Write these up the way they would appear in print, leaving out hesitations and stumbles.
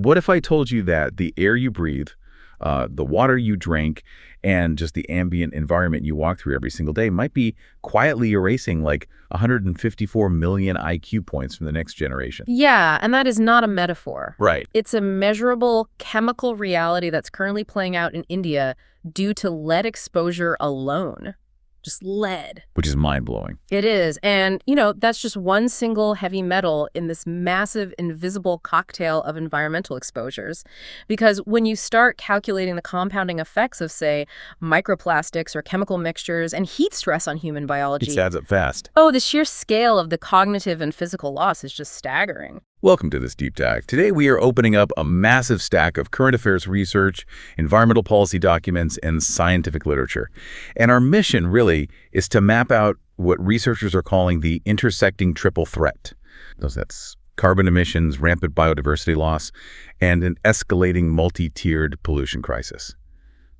what if I told you that the air you breathe, the water you drink, and just the ambient environment you walk through every single day might be quietly erasing like 154 million IQ points from the next generation? Yeah, and that is not a metaphor. Right. It's a measurable chemical reality that's currently playing out in India due to lead exposure alone. Just lead. Which is mind-blowing. It is. And, that's just one single heavy metal in this massive invisible cocktail of environmental exposures. Because when you start calculating the compounding effects of, say, microplastics or chemical mixtures and heat stress on human biology, It adds up fast. oh, the sheer scale of the cognitive and physical loss is just staggering. Welcome to this deep dive. Today we are opening up a massive stack of current affairs research, environmental policy documents, and scientific literature. And our mission really is to map out what researchers are calling the intersecting triple threat. That's carbon emissions, rampant biodiversity loss, and an escalating multi-tiered pollution crisis.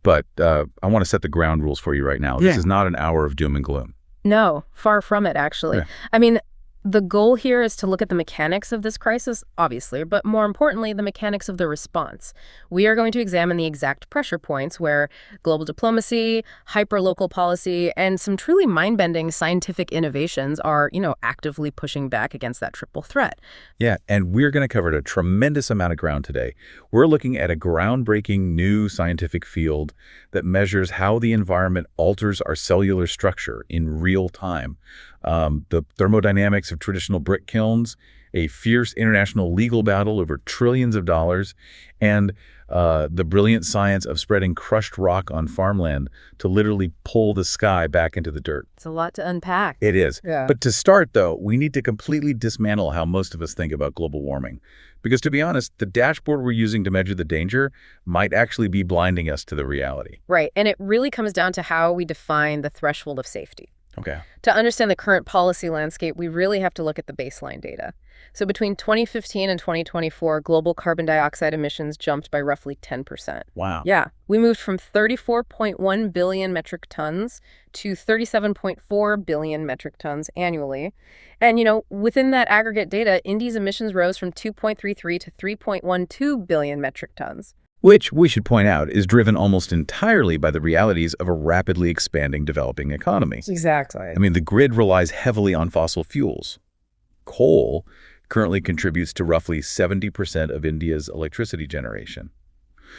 But I want to set the ground rules for you right now. This is not an hour of doom and gloom. No, far from it, actually. Yeah. I mean, the goal here is to look at the mechanics of this crisis, obviously, but more importantly, the mechanics of the response. We are going to examine the exact pressure points where global diplomacy, hyper-local policy, and some truly mind-bending scientific innovations are, actively pushing back against that triple threat. Yeah, and we're going to cover a tremendous amount of ground today. We're looking at a groundbreaking new scientific field that measures how the environment alters our cellular structure in real time. The thermodynamics of traditional brick kilns, a fierce international legal battle over trillions of dollars, and the brilliant science of spreading crushed rock on farmland to literally pull the sky back into the dirt. It's a lot to unpack. It is. Yeah. But to start, though, we need to completely dismantle how most of us think about global warming. Because to be honest, the dashboard we're using to measure the danger might actually be blinding us to the reality. Right, and it really comes down to how we define the threshold of safety. Okay. To understand the current policy landscape, we really have to look at the baseline data. So between 2015 and 2024, global carbon dioxide emissions jumped by roughly 10%. Wow. Yeah, we moved from 34.1 billion metric tons to 37.4 billion metric tons annually. And, within that aggregate data, India's emissions rose from 2.33 to 3.12 billion metric tons. Which, we should point out, is driven almost entirely by the realities of a rapidly expanding developing economy. Exactly. I mean, the grid relies heavily on fossil fuels. Coal currently contributes to roughly 70% of India's electricity generation.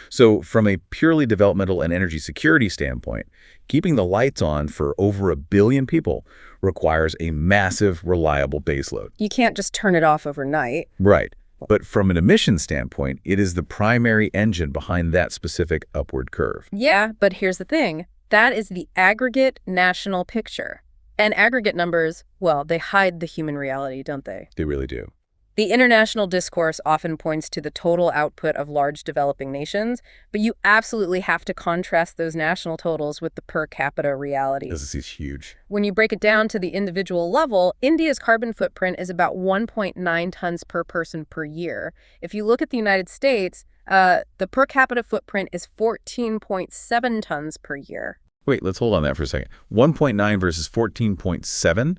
So from a purely developmental and energy security standpoint, keeping the lights on for over 1 billion people requires a massive, reliable baseload. You can't just turn it off overnight. Right. But from an emissions standpoint, it is the primary engine behind that specific upward curve. Yeah, but here's the thing. That is the aggregate national picture. And aggregate numbers, well, they hide the human reality, don't they? They really do. The international discourse often points to the total output of large developing nations, but you absolutely have to contrast those national totals with the per capita reality. This is huge. When you break it down to the individual level, India's carbon footprint is about 1.9 tons per person per year. If you look at the United States, the per capita footprint is 14.7 tons per year. Wait, let's hold on that for a second. 1.9 versus 14.7?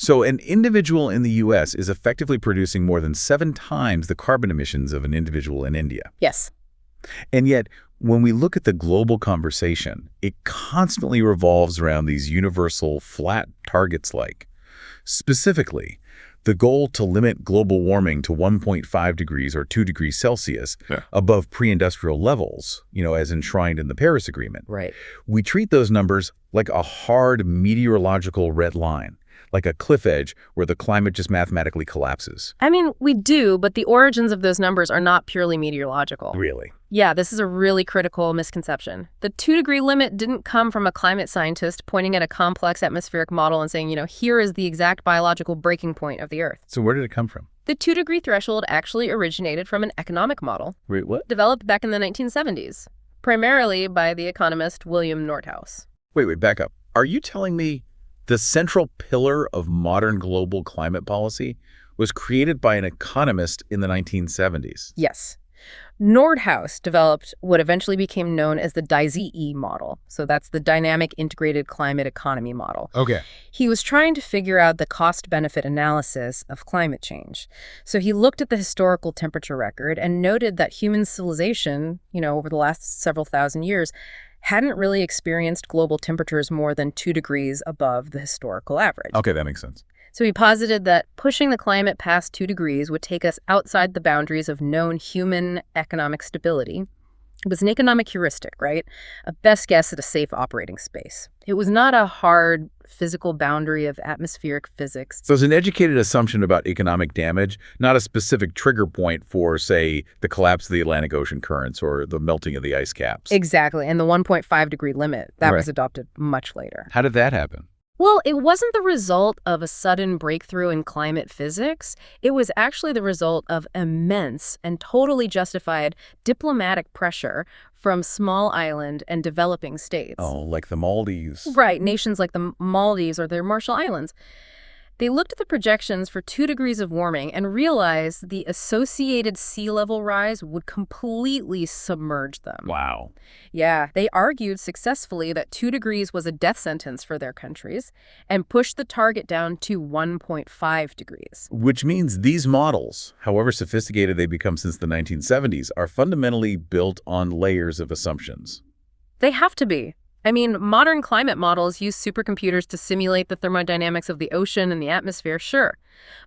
So an individual in the U.S. is effectively producing more than 7 times the carbon emissions of an individual in India. Yes. And yet, when we look at the global conversation, it constantly revolves around these universal flat targets specifically, the goal to limit global warming to 1.5 degrees or 2 degrees Celsius above pre-industrial levels, as enshrined in the Paris Agreement. Right. We treat those numbers like a hard meteorological red line, like a cliff edge where the climate just mathematically collapses. I mean, we do, but the origins of those numbers are not purely meteorological. Really? Yeah, this is a really critical misconception. The 2-degree limit didn't come from a climate scientist pointing at a complex atmospheric model and saying, here is the exact biological breaking point of the Earth. So where did it come from? The 2-degree threshold actually originated from an economic model. Wait, what? Developed back in the 1970s, primarily by the economist William Nordhaus. Wait, back up. Are you telling me the central pillar of modern global climate policy was created by an economist in the 1970s? Yes. Nordhaus developed what eventually became known as the DICE model. So that's the Dynamic Integrated Climate Economy model. Okay. He was trying to figure out the cost-benefit analysis of climate change. So he looked at the historical temperature record and noted that human civilization, over the last several thousand years, hadn't really experienced global temperatures more than 2 degrees above the historical average. Okay, that makes sense. So he posited that pushing the climate past 2 degrees would take us outside the boundaries of known human economic stability. It was an economic heuristic, right? A best guess at a safe operating space. It was not a hard physical boundary of atmospheric physics. So it's an educated assumption about economic damage, not a specific trigger point for, say, the collapse of the Atlantic Ocean currents or the melting of the ice caps. Exactly. And the 1.5 degree limit, that Right. was adopted much later. How did that happen? Well, it wasn't the result of a sudden breakthrough in climate physics. It was actually the result of immense and totally justified diplomatic pressure from small island and developing states. Oh, like the Maldives. Right, nations like the Maldives or the Marshall Islands. They looked at the projections for 2 degrees of warming and realized the associated sea level rise would completely submerge them. Wow. Yeah, they argued successfully that 2 degrees was a death sentence for their countries and pushed the target down to 1.5 degrees. Which means these models, however sophisticated they become since the 1970s, are fundamentally built on layers of assumptions. They have to be. I mean, modern climate models use supercomputers to simulate the thermodynamics of the ocean and the atmosphere, sure.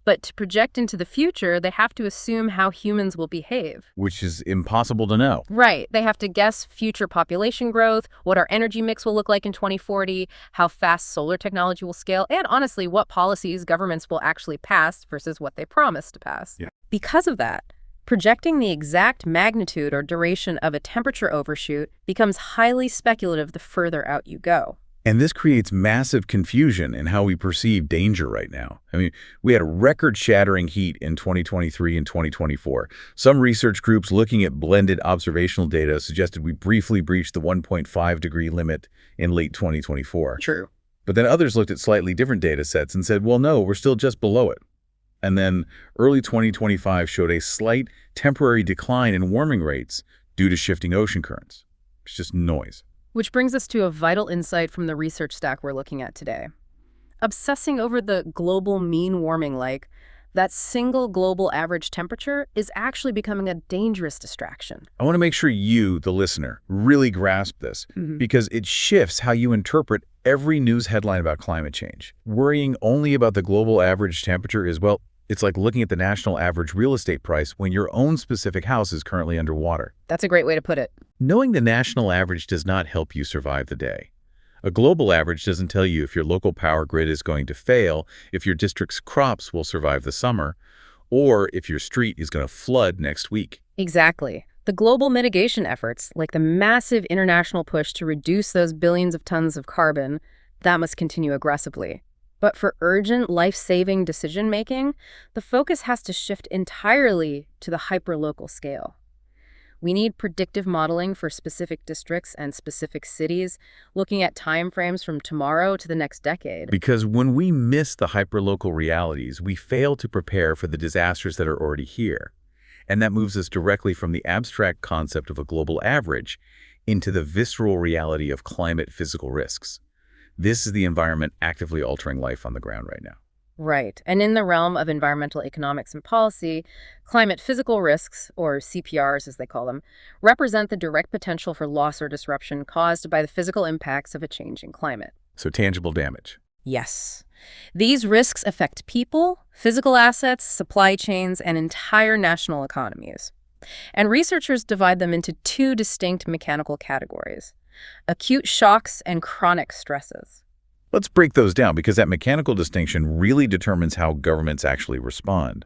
But to project into the future, they have to assume how humans will behave. Which is impossible to know. Right. They have to guess future population growth, what our energy mix will look like in 2040, how fast solar technology will scale, and honestly, what policies governments will actually pass versus what they promise to pass. Yeah. Because of that, projecting the exact magnitude or duration of a temperature overshoot becomes highly speculative the further out you go. And this creates massive confusion in how we perceive danger right now. I mean, we had a record-shattering heat in 2023 and 2024. Some research groups looking at blended observational data suggested we briefly breached the 1.5 degree limit in late 2024. True. But then others looked at slightly different data sets and said, well, no, we're still just below it. And then early 2025 showed a slight temporary decline in warming rates due to shifting ocean currents. It's just noise. Which brings us to a vital insight from the research stack we're looking at today. Obsessing over the global mean warming like that single global average temperature is actually becoming a dangerous distraction. I want to make sure you, the listener, really grasp this because it shifts how you interpret every news headline about climate change. Worrying only about the global average temperature is, well, it's like looking at the national average real estate price when your own specific house is currently underwater. That's a great way to put it. Knowing the national average does not help you survive the day. A global average doesn't tell you if your local power grid is going to fail, if your district's crops will survive the summer, or if your street is going to flood next week. Exactly. The global mitigation efforts, like the massive international push to reduce those billions of tons of carbon, that must continue aggressively. But for urgent, life-saving decision-making, the focus has to shift entirely to the hyperlocal scale. We need predictive modeling for specific districts and specific cities, looking at timeframes from tomorrow to the next decade. Because when we miss the hyperlocal realities, we fail to prepare for the disasters that are already here. And that moves us directly from the abstract concept of a global average into the visceral reality of climate physical risks. This is the environment actively altering life on the ground right now. Right. And in the realm of environmental economics and policy, climate physical risks, or CPRs as they call them, represent the direct potential for loss or disruption caused by the physical impacts of a changing climate. So tangible damage. Yes. These risks affect people, physical assets, supply chains, and entire national economies. And researchers divide them into 2 distinct mechanical categories: acute shocks and chronic stresses. Let's break those down because that mechanical distinction really determines how governments actually respond.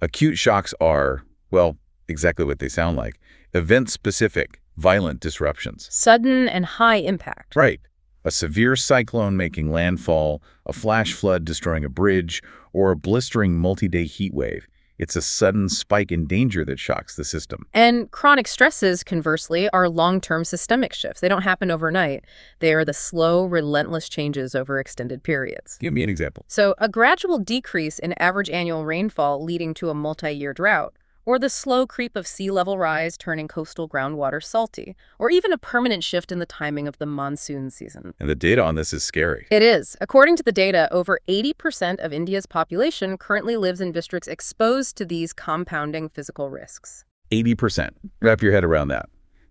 Acute shocks are, well, exactly what they sound like. Event-specific, violent disruptions. Sudden and high impact. Right. A severe cyclone making landfall, a flash flood destroying a bridge, or a blistering multi-day heat wave. It's a sudden spike in danger that shocks the system. And chronic stresses, conversely, are long-term systemic shifts. They don't happen overnight. They are the slow, relentless changes over extended periods. Give me an example. So a gradual decrease in average annual rainfall leading to a multi-year drought, or the slow creep of sea level rise turning coastal groundwater salty, or even a permanent shift in the timing of the monsoon season. And the data on this is scary. It is. According to the data, over 80% of India's population currently lives in districts exposed to these compounding physical risks. 80%. Wrap your head around that.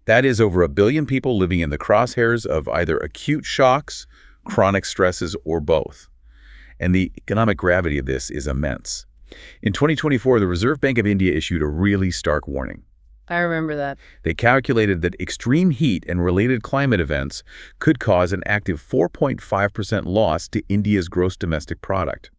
That is over 1 billion people living in the crosshairs of either acute shocks, chronic stresses, or both. And the economic gravity of this is immense. In 2024, the Reserve Bank of India issued a really stark warning. I remember that. They calculated that extreme heat and related climate events could cause an active 4.5% loss to India's gross domestic product.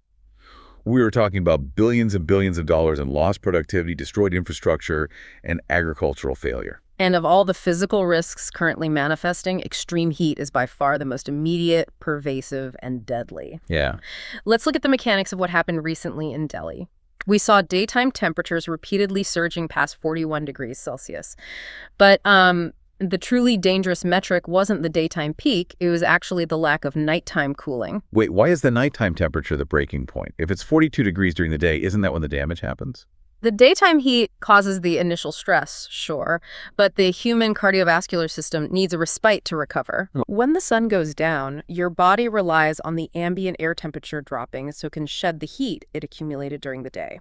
We were talking about billions and billions of dollars in lost productivity, destroyed infrastructure, and agricultural failure. And of all the physical risks currently manifesting, extreme heat is by far the most immediate, pervasive, and deadly. Yeah. Let's look at the mechanics of what happened recently in Delhi. We saw daytime temperatures repeatedly surging past 41 degrees Celsius. But the truly dangerous metric wasn't the daytime peak, it was actually the lack of nighttime cooling. Wait, why is the nighttime temperature the breaking point? If it's 42 degrees during the day, isn't that when the damage happens? The daytime heat causes the initial stress, sure, but the human cardiovascular system needs a respite to recover. When the sun goes down, your body relies on the ambient air temperature dropping so it can shed the heat it accumulated during the day.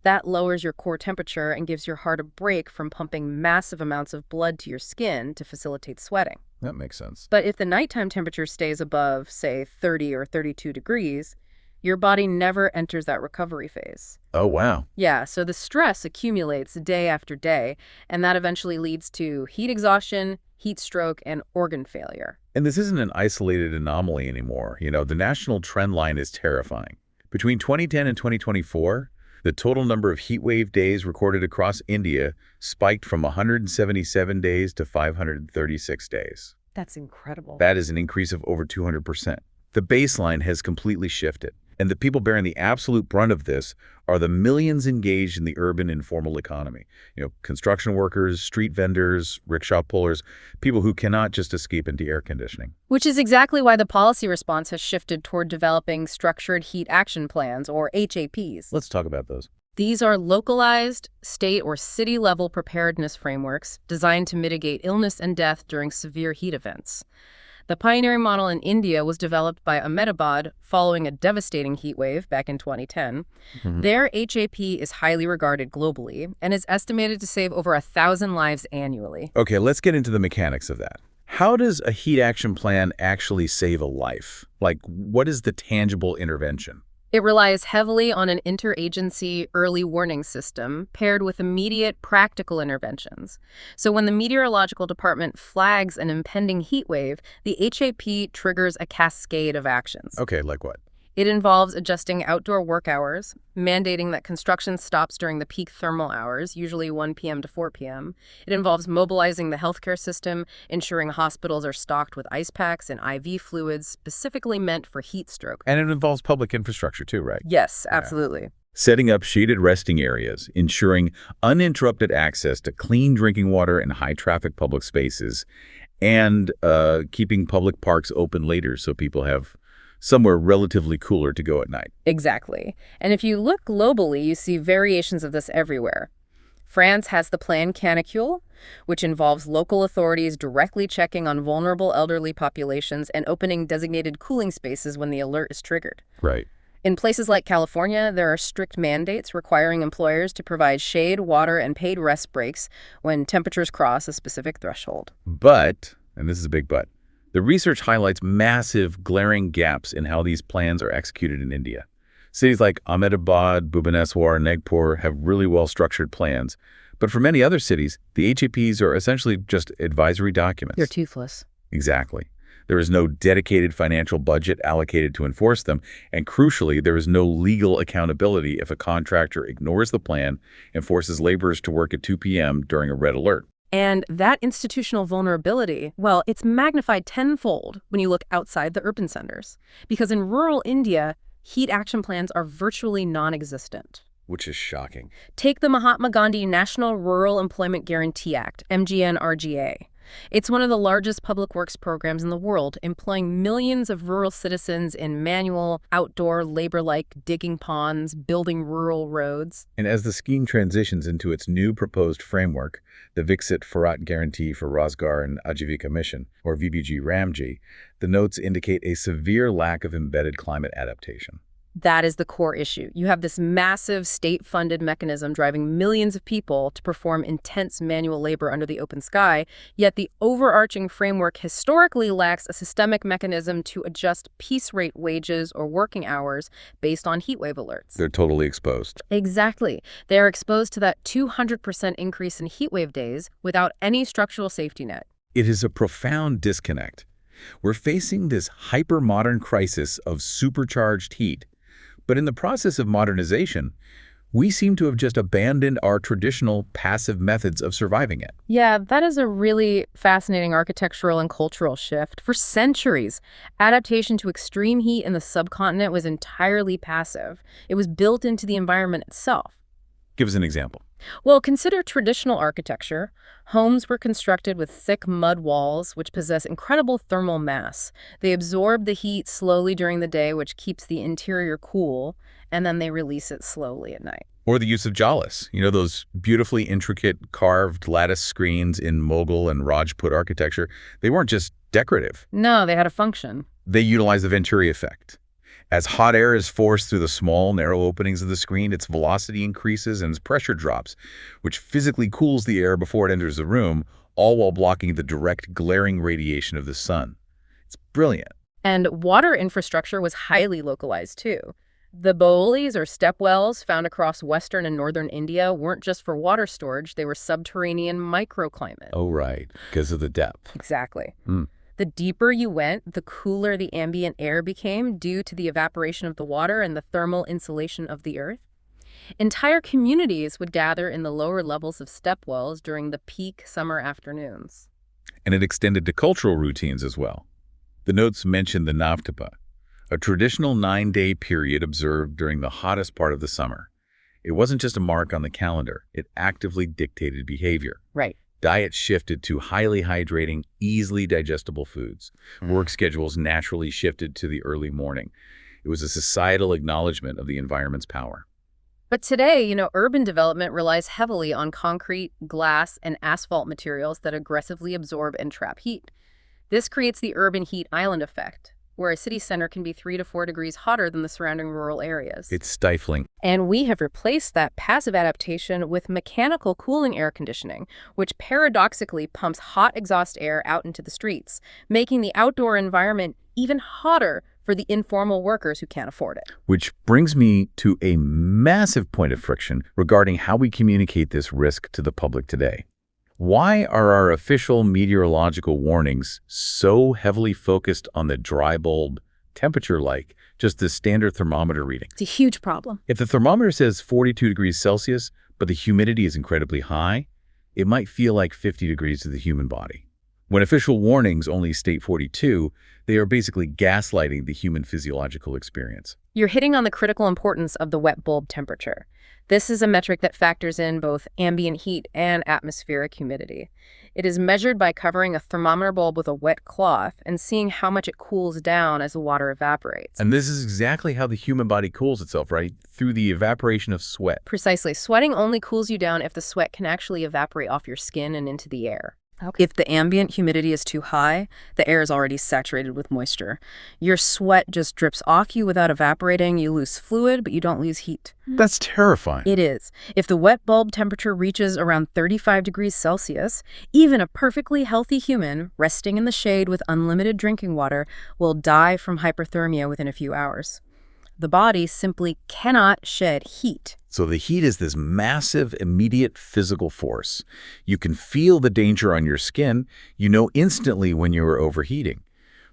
That lowers your core temperature and gives your heart a break from pumping massive amounts of blood to your skin to facilitate sweating. That makes sense. But if the nighttime temperature stays above, say, 30 or 32 degrees, your body never enters that recovery phase. Oh, wow. Yeah, so the stress accumulates day after day, and that eventually leads to heat exhaustion, heat stroke, and organ failure. And this isn't an isolated anomaly anymore. The national trend line is terrifying. Between 2010 and 2024, the total number of heat wave days recorded across India spiked from 177 days to 536 days. That's incredible. That is an increase of over 200%. The baseline has completely shifted. And the people bearing the absolute brunt of this are the millions engaged in the urban informal economy. Construction workers, street vendors, rickshaw pullers, people who cannot just escape into air conditioning. Which is exactly why the policy response has shifted toward developing structured heat action plans, or HAPs. Let's talk about those. These are localized, state or city-level preparedness frameworks designed to mitigate illness and death during severe heat events. The pioneering model in India was developed by Ahmedabad following a devastating heat wave back in 2010. Their HAP is highly regarded globally and is estimated to save over 1,000 lives annually. Okay, let's get into the mechanics of that. How does a heat action plan actually save a life? Like, what is the tangible intervention? It relies heavily on an interagency early warning system paired with immediate practical interventions. So when the meteorological department flags an impending heat wave, the HAP triggers a cascade of actions. Okay, like what? It involves adjusting outdoor work hours, mandating that construction stops during the peak thermal hours, usually 1 p.m. to 4 p.m. It involves mobilizing the healthcare system, ensuring hospitals are stocked with ice packs and IV fluids specifically meant for heat stroke. And it involves public infrastructure too, right? Yes, absolutely. Yeah. Setting up shaded resting areas, ensuring uninterrupted access to clean drinking water in high-traffic public spaces, and keeping public parks open later so people have somewhere relatively cooler to go at night. Exactly. And if you look globally, you see variations of this everywhere. France has the Plan Canicule, which involves local authorities directly checking on vulnerable elderly populations and opening designated cooling spaces when the alert is triggered. Right. In places like California, there are strict mandates requiring employers to provide shade, water, and paid rest breaks when temperatures cross a specific threshold. But, and this is a big but, the research highlights massive, glaring gaps in how these plans are executed in India. Cities like Ahmedabad, Bhubaneswar, and Nagpur have really well-structured plans. But for many other cities, the HAPs are essentially just advisory documents. They're toothless. Exactly. There is no dedicated financial budget allocated to enforce them, and crucially, there is no legal accountability if a contractor ignores the plan and forces laborers to work at 2 p.m. during a red alert. And that institutional vulnerability, well, it's magnified tenfold when you look outside the urban centers. Because in rural India, heat action plans are virtually non-existent. Which is shocking. Take the Mahatma Gandhi National Rural Employment Guarantee Act, MGNRGA. It's one of the largest public works programs in the world, employing millions of rural citizens in manual, outdoor labor like digging ponds, building rural roads. And as the scheme transitions into its new proposed framework, the Viksit Bharat Guarantee for Rozgar and Ajivika Mission, or VBG-RAMG, the notes indicate a severe lack of embedded climate adaptation. That is the core issue. You have this massive state-funded mechanism driving millions of people to perform intense manual labor under the open sky, yet the overarching framework historically lacks a systemic mechanism to adjust piece rate wages or working hours based on heat wave alerts. They're totally exposed. Exactly. They are exposed to that 200% increase in heat wave days without any structural safety net. It is a profound disconnect. We're facing this hyper-modern crisis of supercharged heat. But in the process of modernization, we seem to have just abandoned our traditional passive methods of surviving it. Yeah, that is a really fascinating architectural and cultural shift. For centuries, adaptation to extreme heat in the subcontinent was entirely passive. It was built into the environment itself. Give us an example. Well, consider traditional architecture. Homes were constructed with thick mud walls, which possess incredible thermal mass. They absorb the heat slowly during the day, which keeps the interior cool, and then they release it slowly at night. Or the use of jalis, those beautifully intricate carved lattice screens in Mughal and Rajput architecture. They weren't just decorative. No, they had a function. They utilized the Venturi effect. As hot air is forced through the small, narrow openings of the screen, its velocity increases and its pressure drops, which physically cools the air before it enters the room, all while blocking the direct, glaring radiation of the sun. It's brilliant. And water infrastructure was highly localized, too. The Baolis, or step wells, found across western and northern India weren't just for water storage, they were subterranean microclimate. Oh, right, because of the depth. Exactly. The deeper you went, the cooler the ambient air became due to the evaporation of the water and the thermal insulation of the earth. Entire communities would gather in the lower levels of stepwells during the peak summer afternoons. And it extended to cultural routines as well. The notes mention the Navtapa, a traditional 9-day period observed during the hottest part of the summer. It wasn't just a mark on the calendar. It actively dictated behavior. Right. Diet shifted to highly hydrating, easily digestible foods. Work schedules naturally shifted to the early morning. It was a societal acknowledgement of the environment's power. But today, urban development relies heavily on concrete, glass, and asphalt materials that aggressively absorb and trap heat. This creates the urban heat island effect, where a city center can be 3 to 4 degrees hotter than the surrounding rural areas. It's stifling. And we have replaced that passive adaptation with mechanical cooling air conditioning, which paradoxically pumps hot exhaust air out into the streets, making the outdoor environment even hotter for the informal workers who can't afford it. Which brings me to a massive point of friction regarding how we communicate this risk to the public today. Why are our official meteorological warnings so heavily focused on the dry bulb temperature like just the standard thermometer reading? It's a huge problem. If the thermometer says 42 degrees Celsius, but the humidity is incredibly high, it might feel like 50 degrees to the human body. When official warnings only state 42, they are basically gaslighting the human physiological experience. You're hitting on the critical importance of the wet bulb temperature. This is a metric that factors in both ambient heat and atmospheric humidity. It is measured by covering a thermometer bulb with a wet cloth and seeing how much it cools down as the water evaporates. And this is exactly how the human body cools itself, right? Through the evaporation of sweat. Precisely. Sweating only cools you down if the sweat can actually evaporate off your skin and into the air. If the ambient humidity is too high, the air is already saturated with moisture. Your sweat just drips off you without evaporating. You lose fluid, but you don't lose heat. That's terrifying. It is. If the wet bulb temperature reaches around 35 degrees Celsius, even a perfectly healthy human resting in the shade with unlimited drinking water will die from hyperthermia within a few hours. The body simply cannot shed heat. So the heat is this massive, immediate physical force. You can feel the danger on your skin. You know instantly when you are overheating.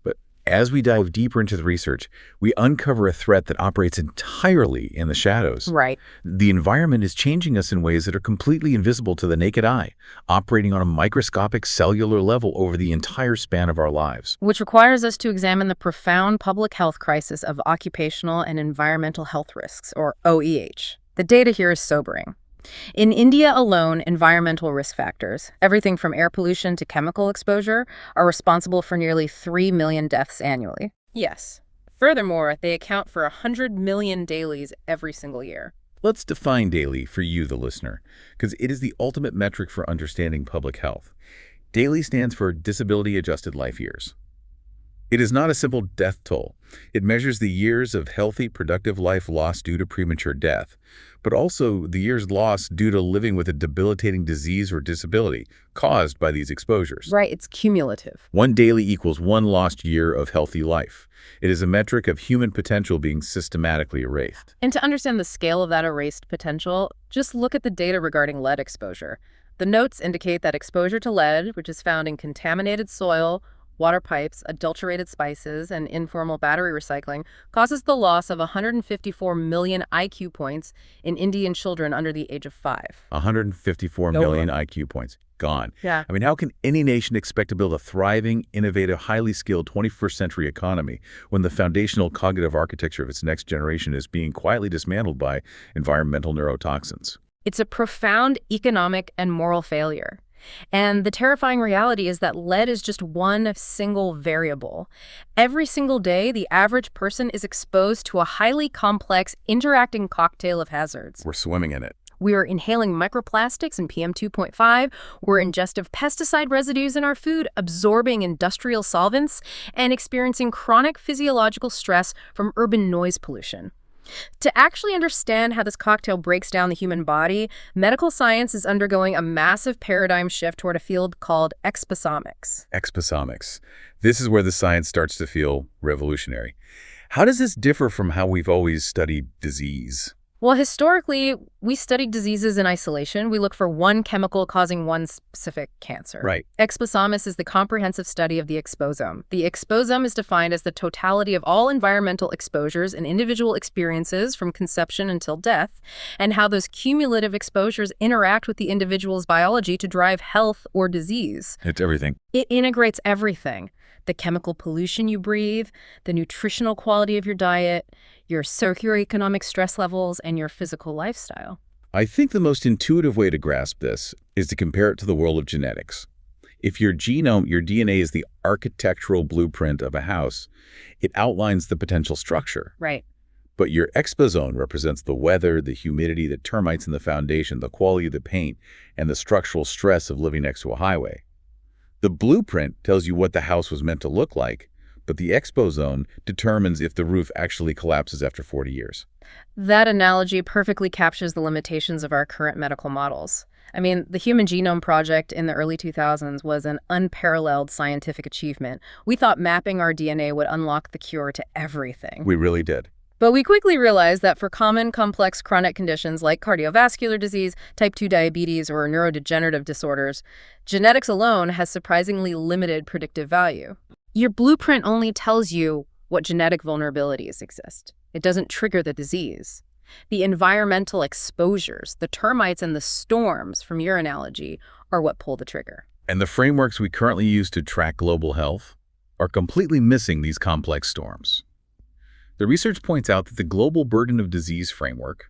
But as we dive deeper into the research, we uncover a threat that operates entirely in the shadows. Right. The environment is changing us in ways that are completely invisible to the naked eye, operating on a microscopic cellular level over the entire span of our lives. Which requires us to examine the profound public health crisis of occupational and environmental health risks, or OEH. The data here is sobering. In India alone, environmental risk factors, everything from air pollution to chemical exposure, are responsible for nearly 3 million deaths annually. Yes. Furthermore, they account for 100 million dailies every single year. Let's define daily for you, the listener, because it is the ultimate metric for understanding public health. Daily stands for Disability Adjusted Life Years. It is not a simple death toll. It measures the years of healthy, productive life lost due to premature death, but also the years lost due to living with a debilitating disease or disability caused by these exposures. Right, it's cumulative. One daily equals one lost year of healthy life. It is a metric of human potential being systematically erased. And to understand the scale of that erased potential, just look at the data regarding lead exposure. The notes indicate that exposure to lead, which is found in contaminated soil, water pipes, adulterated spices, and informal battery recycling, causes the loss of 154 million IQ points in Indian children under the age of 5. 154 No. million IQ points. Gone. Yeah. I mean, how can any nation expect to build a thriving, innovative, highly skilled 21st century economy when the foundational cognitive architecture of its next generation is being quietly dismantled by environmental neurotoxins? It's a profound economic and moral failure. And the terrifying reality is that lead is just one single variable. Every single day, the average person is exposed to a highly complex, interacting cocktail of hazards. We're swimming in it. We are inhaling microplastics and PM 2.5, we're ingesting pesticide residues in our food, absorbing industrial solvents, and experiencing chronic physiological stress from urban noise pollution. To actually understand how this cocktail breaks down the human body, medical science is undergoing a massive paradigm shift toward a field called exposomics. Exposomics. This is where the science starts to feel revolutionary. How does this differ from how we've always studied disease? Well, historically, we studied diseases in isolation. We look for one chemical causing one specific cancer. Right. Exposomus is the comprehensive study of the exposome. The exposome is defined as the totality of all environmental exposures and individual experiences from conception until death, and how those cumulative exposures interact with the individual's biology to drive health or disease. It's everything. It integrates everything. The chemical pollution you breathe, the nutritional quality of your diet, your socioeconomic stress levels, and your physical lifestyle. I think the most intuitive way to grasp this is to compare it to the world of genetics. If your genome, your DNA, is the architectural blueprint of a house, it outlines the potential structure. Right. But your exposome represents the weather, the humidity, the termites in the foundation, the quality of the paint, and the structural stress of living next to a highway. The blueprint tells you what the house was meant to look like, but the exposome determines if the roof actually collapses after 40 years. That analogy perfectly captures the limitations of our current medical models. I mean, the Human Genome Project in the early 2000s was an unparalleled scientific achievement. We thought mapping our DNA would unlock the cure to everything. We really did. But we quickly realized that for common, complex chronic conditions like cardiovascular disease, type 2 diabetes, or neurodegenerative disorders, genetics alone has surprisingly limited predictive value. Your blueprint only tells you what genetic vulnerabilities exist. It doesn't trigger the disease. The environmental exposures, the termites and the storms, from your analogy, are what pull the trigger. And the frameworks we currently use to track global health are completely missing these complex storms. The research points out that the Global Burden of Disease Framework,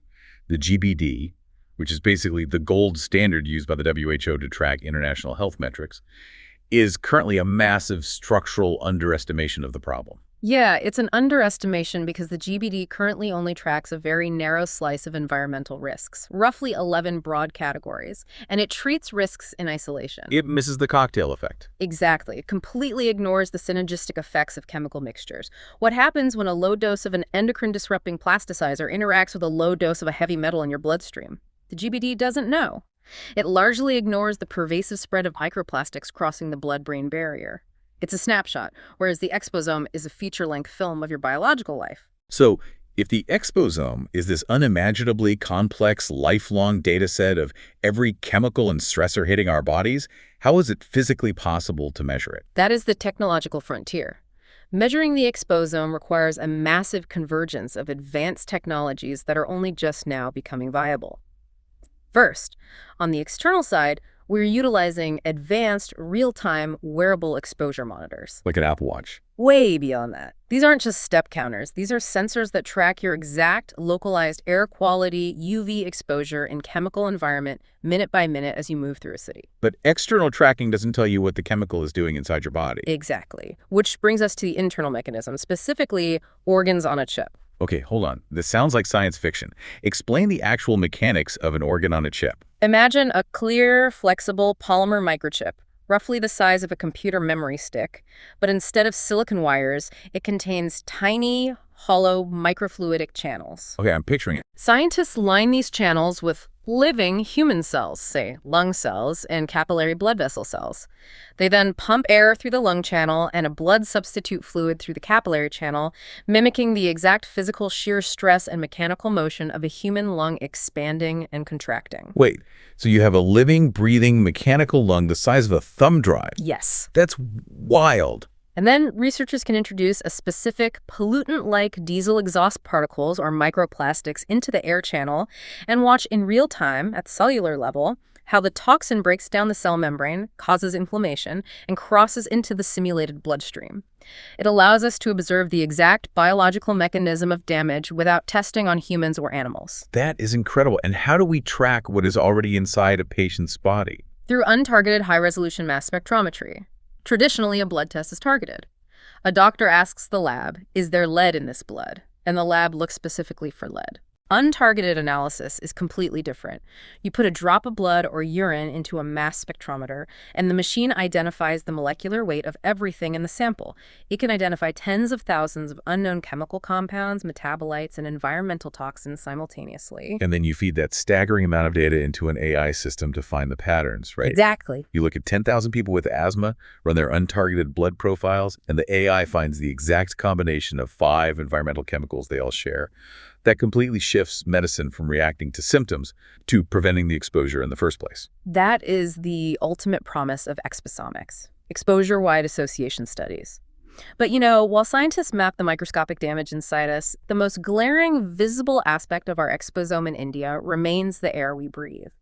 the GBD, which is basically the gold standard used by the WHO to track international health metrics, is currently a massive structural underestimation of the problem. Yeah, it's an underestimation because the GBD currently only tracks a very narrow slice of environmental risks, roughly 11 broad categories, and it treats risks in isolation. It misses the cocktail effect. Exactly. It completely ignores the synergistic effects of chemical mixtures. What happens when a low dose of an endocrine-disrupting plasticizer interacts with a low dose of a heavy metal in your bloodstream? The GBD doesn't know. It largely ignores the pervasive spread of microplastics crossing the blood-brain barrier. It's a snapshot, whereas the exposome is a feature-length film of your biological life. So, if the exposome is this unimaginably complex, lifelong data set of every chemical and stressor hitting our bodies, how is it physically possible to measure it? That is the technological frontier. Measuring the exposome requires a massive convergence of advanced technologies that are only just now becoming viable. First, on the external side, we're utilizing advanced, real-time, wearable exposure monitors. Like an Apple Watch. Way beyond that. These aren't just step counters. These are sensors that track your exact localized air quality, UV exposure, and chemical environment minute by minute as you move through a city. But external tracking doesn't tell you what the chemical is doing inside your body. Exactly. Which brings us to the internal mechanism, specifically organs on a chip. Okay, hold on. This sounds like science fiction. Explain the actual mechanics of an organ on a chip. Imagine a clear, flexible polymer microchip, roughly the size of a computer memory stick, but instead of silicon wires, it contains tiny, hollow microfluidic channels. Okay, I'm picturing it. Scientists line these channels with living human cells, say lung cells and capillary blood vessel cells. They then pump air through the lung channel and a blood substitute fluid through the capillary channel, mimicking the exact physical shear stress and mechanical motion of a human lung expanding and contracting. Wait, so you have a living, breathing, mechanical lung the size of a thumb drive? Yes. That's wild. And then researchers can introduce a specific pollutant-like diesel exhaust particles or microplastics into the air channel and watch in real time at cellular level how the toxin breaks down the cell membrane, causes inflammation, and crosses into the simulated bloodstream. It allows us to observe the exact biological mechanism of damage without testing on humans or animals. That is incredible. And how do we track what is already inside a patient's body? Through untargeted high-resolution mass spectrometry. Traditionally, a blood test is targeted. A doctor asks the lab, is there lead in this blood? And the lab looks specifically for lead. Untargeted analysis is completely different. You put a drop of blood or urine into a mass spectrometer, and the machine identifies the molecular weight of everything in the sample. It can identify tens of thousands of unknown chemical compounds, metabolites, and environmental toxins simultaneously. And then you feed that staggering amount of data into an AI system to find the patterns, right? Exactly. You look at 10,000 people with asthma, run their untargeted blood profiles, and the AI finds the exact combination of 5 environmental chemicals they all share. That completely shifts medicine from reacting to symptoms to preventing the exposure in the first place. That is the ultimate promise of exposomics, exposure-wide association studies. But while scientists map the microscopic damage inside us, the most glaring visible aspect of our exposome in India remains the air we breathe.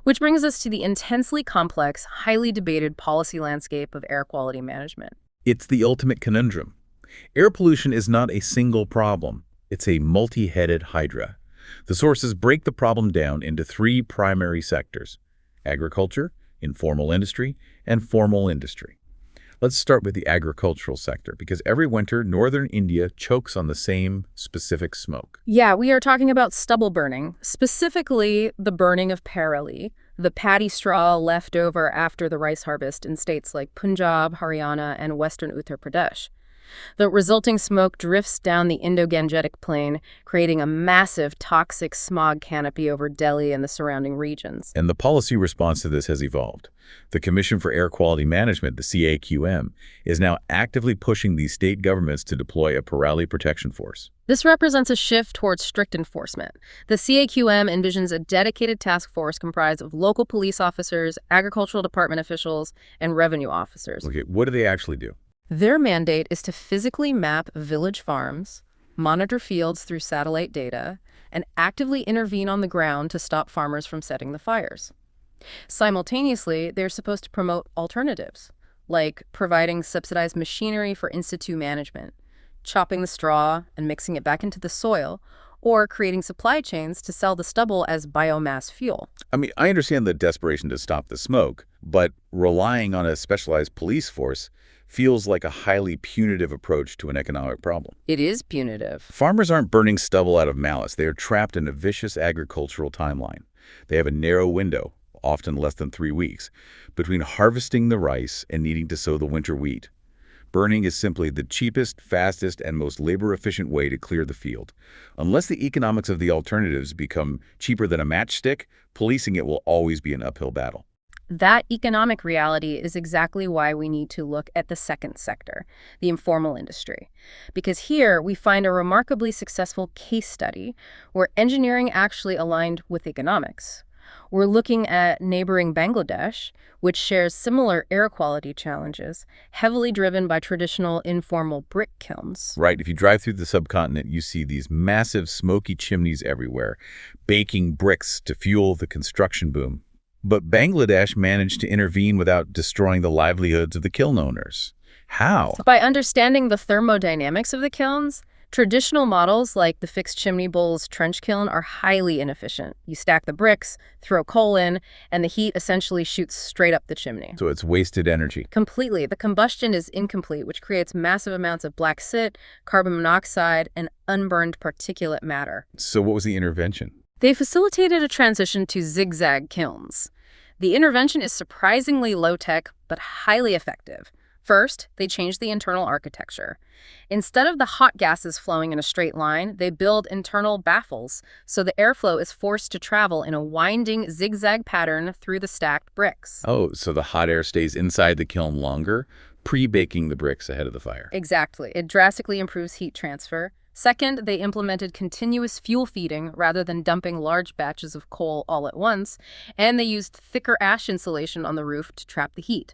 Which brings us to the intensely complex, highly debated policy landscape of air quality management. It's the ultimate conundrum. Air pollution is not a single problem. It's a multi-headed hydra. The sources break the problem down into 3 primary sectors: agriculture, informal industry, and formal industry. Let's start with the agricultural sector, because every winter, northern India chokes on the same specific smoke. Yeah, we are talking about stubble burning, specifically the burning of parali, the paddy straw left over after the rice harvest in states like Punjab, Haryana, and western Uttar Pradesh. The resulting smoke drifts down the Indo-Gangetic Plain, creating a massive toxic smog canopy over Delhi and the surrounding regions. And the policy response to this has evolved. The Commission for Air Quality Management, the CAQM, is now actively pushing these state governments to deploy a Parali protection force. This represents a shift towards strict enforcement. The CAQM envisions a dedicated task force comprised of local police officers, agricultural department officials, and revenue officers. Okay, what do they actually do? Their mandate is to physically map village farms, monitor fields through satellite data, and actively intervene on the ground to stop farmers from setting the fires. Simultaneously, they're supposed to promote alternatives, like providing subsidized machinery for in-situ management, chopping the straw and mixing it back into the soil, or creating supply chains to sell the stubble as biomass fuel. I mean, I understand the desperation to stop the smoke, but relying on a specialized police force feels like a highly punitive approach to an economic problem. It is punitive. Farmers aren't burning stubble out of malice. They are trapped in a vicious agricultural timeline. They have a narrow window, often less than 3 weeks, between harvesting the rice and needing to sow the winter wheat. Burning is simply the cheapest, fastest, and most labor-efficient way to clear the field. Unless the economics of the alternatives become cheaper than a matchstick, policing it will always be an uphill battle. That economic reality is exactly why we need to look at the second sector, the informal industry. Because here we find a remarkably successful case study where engineering actually aligned with economics. We're looking at neighboring Bangladesh, which shares similar air quality challenges, heavily driven by traditional informal brick kilns. Right, if you drive through the subcontinent, you see these massive smoky chimneys everywhere, baking bricks to fuel the construction boom. But Bangladesh managed to intervene without destroying the livelihoods of the kiln owners. How? By understanding the thermodynamics of the kilns, traditional models like the fixed chimney bowls trench kiln are highly inefficient. You stack the bricks, throw coal in, and the heat essentially shoots straight up the chimney. So it's wasted energy. Completely. The combustion is incomplete, which creates massive amounts of black soot, carbon monoxide, and unburned particulate matter. So what was the intervention? They facilitated a transition to zigzag kilns. The intervention is surprisingly low-tech, but highly effective. First, they changed the internal architecture. Instead of the hot gases flowing in a straight line, they build internal baffles, so the airflow is forced to travel in a winding zigzag pattern through the stacked bricks. Oh, so the hot air stays inside the kiln longer, pre-baking the bricks ahead of the fire. Exactly. It drastically improves heat transfer. Second, they implemented continuous fuel feeding rather than dumping large batches of coal all at once, and they used thicker ash insulation on the roof to trap the heat.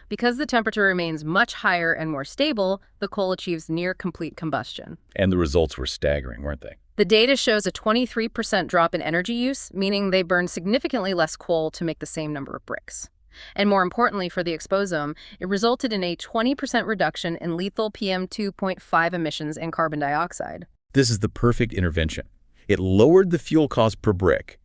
Because the temperature remains much higher and more stable, the coal achieves near-complete combustion. And the results were staggering, weren't they? The data shows a 23% drop in energy use, meaning they burn significantly less coal to make the same number of bricks. And more importantly for the exposome, it resulted in a 20% reduction in lethal PM2.5 emissions and carbon dioxide. This is the perfect intervention. It lowered the fuel cost per brick,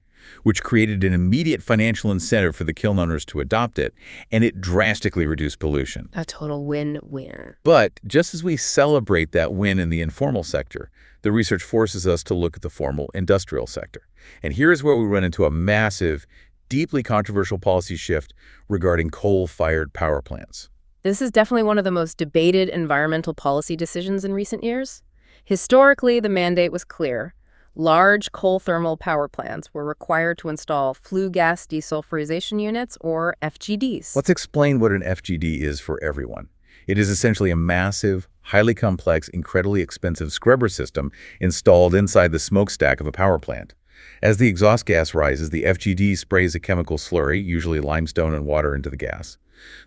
which created an immediate financial incentive for the kiln owners to adopt it, and it drastically reduced pollution. A total win-win. But just as we celebrate that win in the informal sector, the research forces us to look at the formal industrial sector. And here's where we run into a massive, deeply controversial policy shift regarding coal-fired power plants. This is definitely one of the most debated environmental policy decisions in recent years. Historically, the mandate was clear. Large coal thermal power plants were required to install flue gas desulfurization units, or FGDs. Let's explain what an FGD is for everyone. It is essentially a massive, highly complex, incredibly expensive scrubber system installed inside the smokestack of a power plant. As the exhaust gas rises, the FGD sprays a chemical slurry, usually limestone and water, into the gas.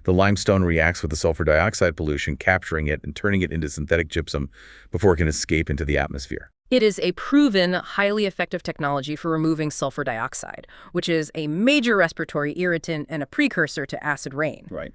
The limestone reacts with the sulfur dioxide pollution, capturing it and turning it into synthetic gypsum before it can escape into the atmosphere. It is a proven, highly effective technology for removing sulfur dioxide, which is a major respiratory irritant and a precursor to acid rain. Right.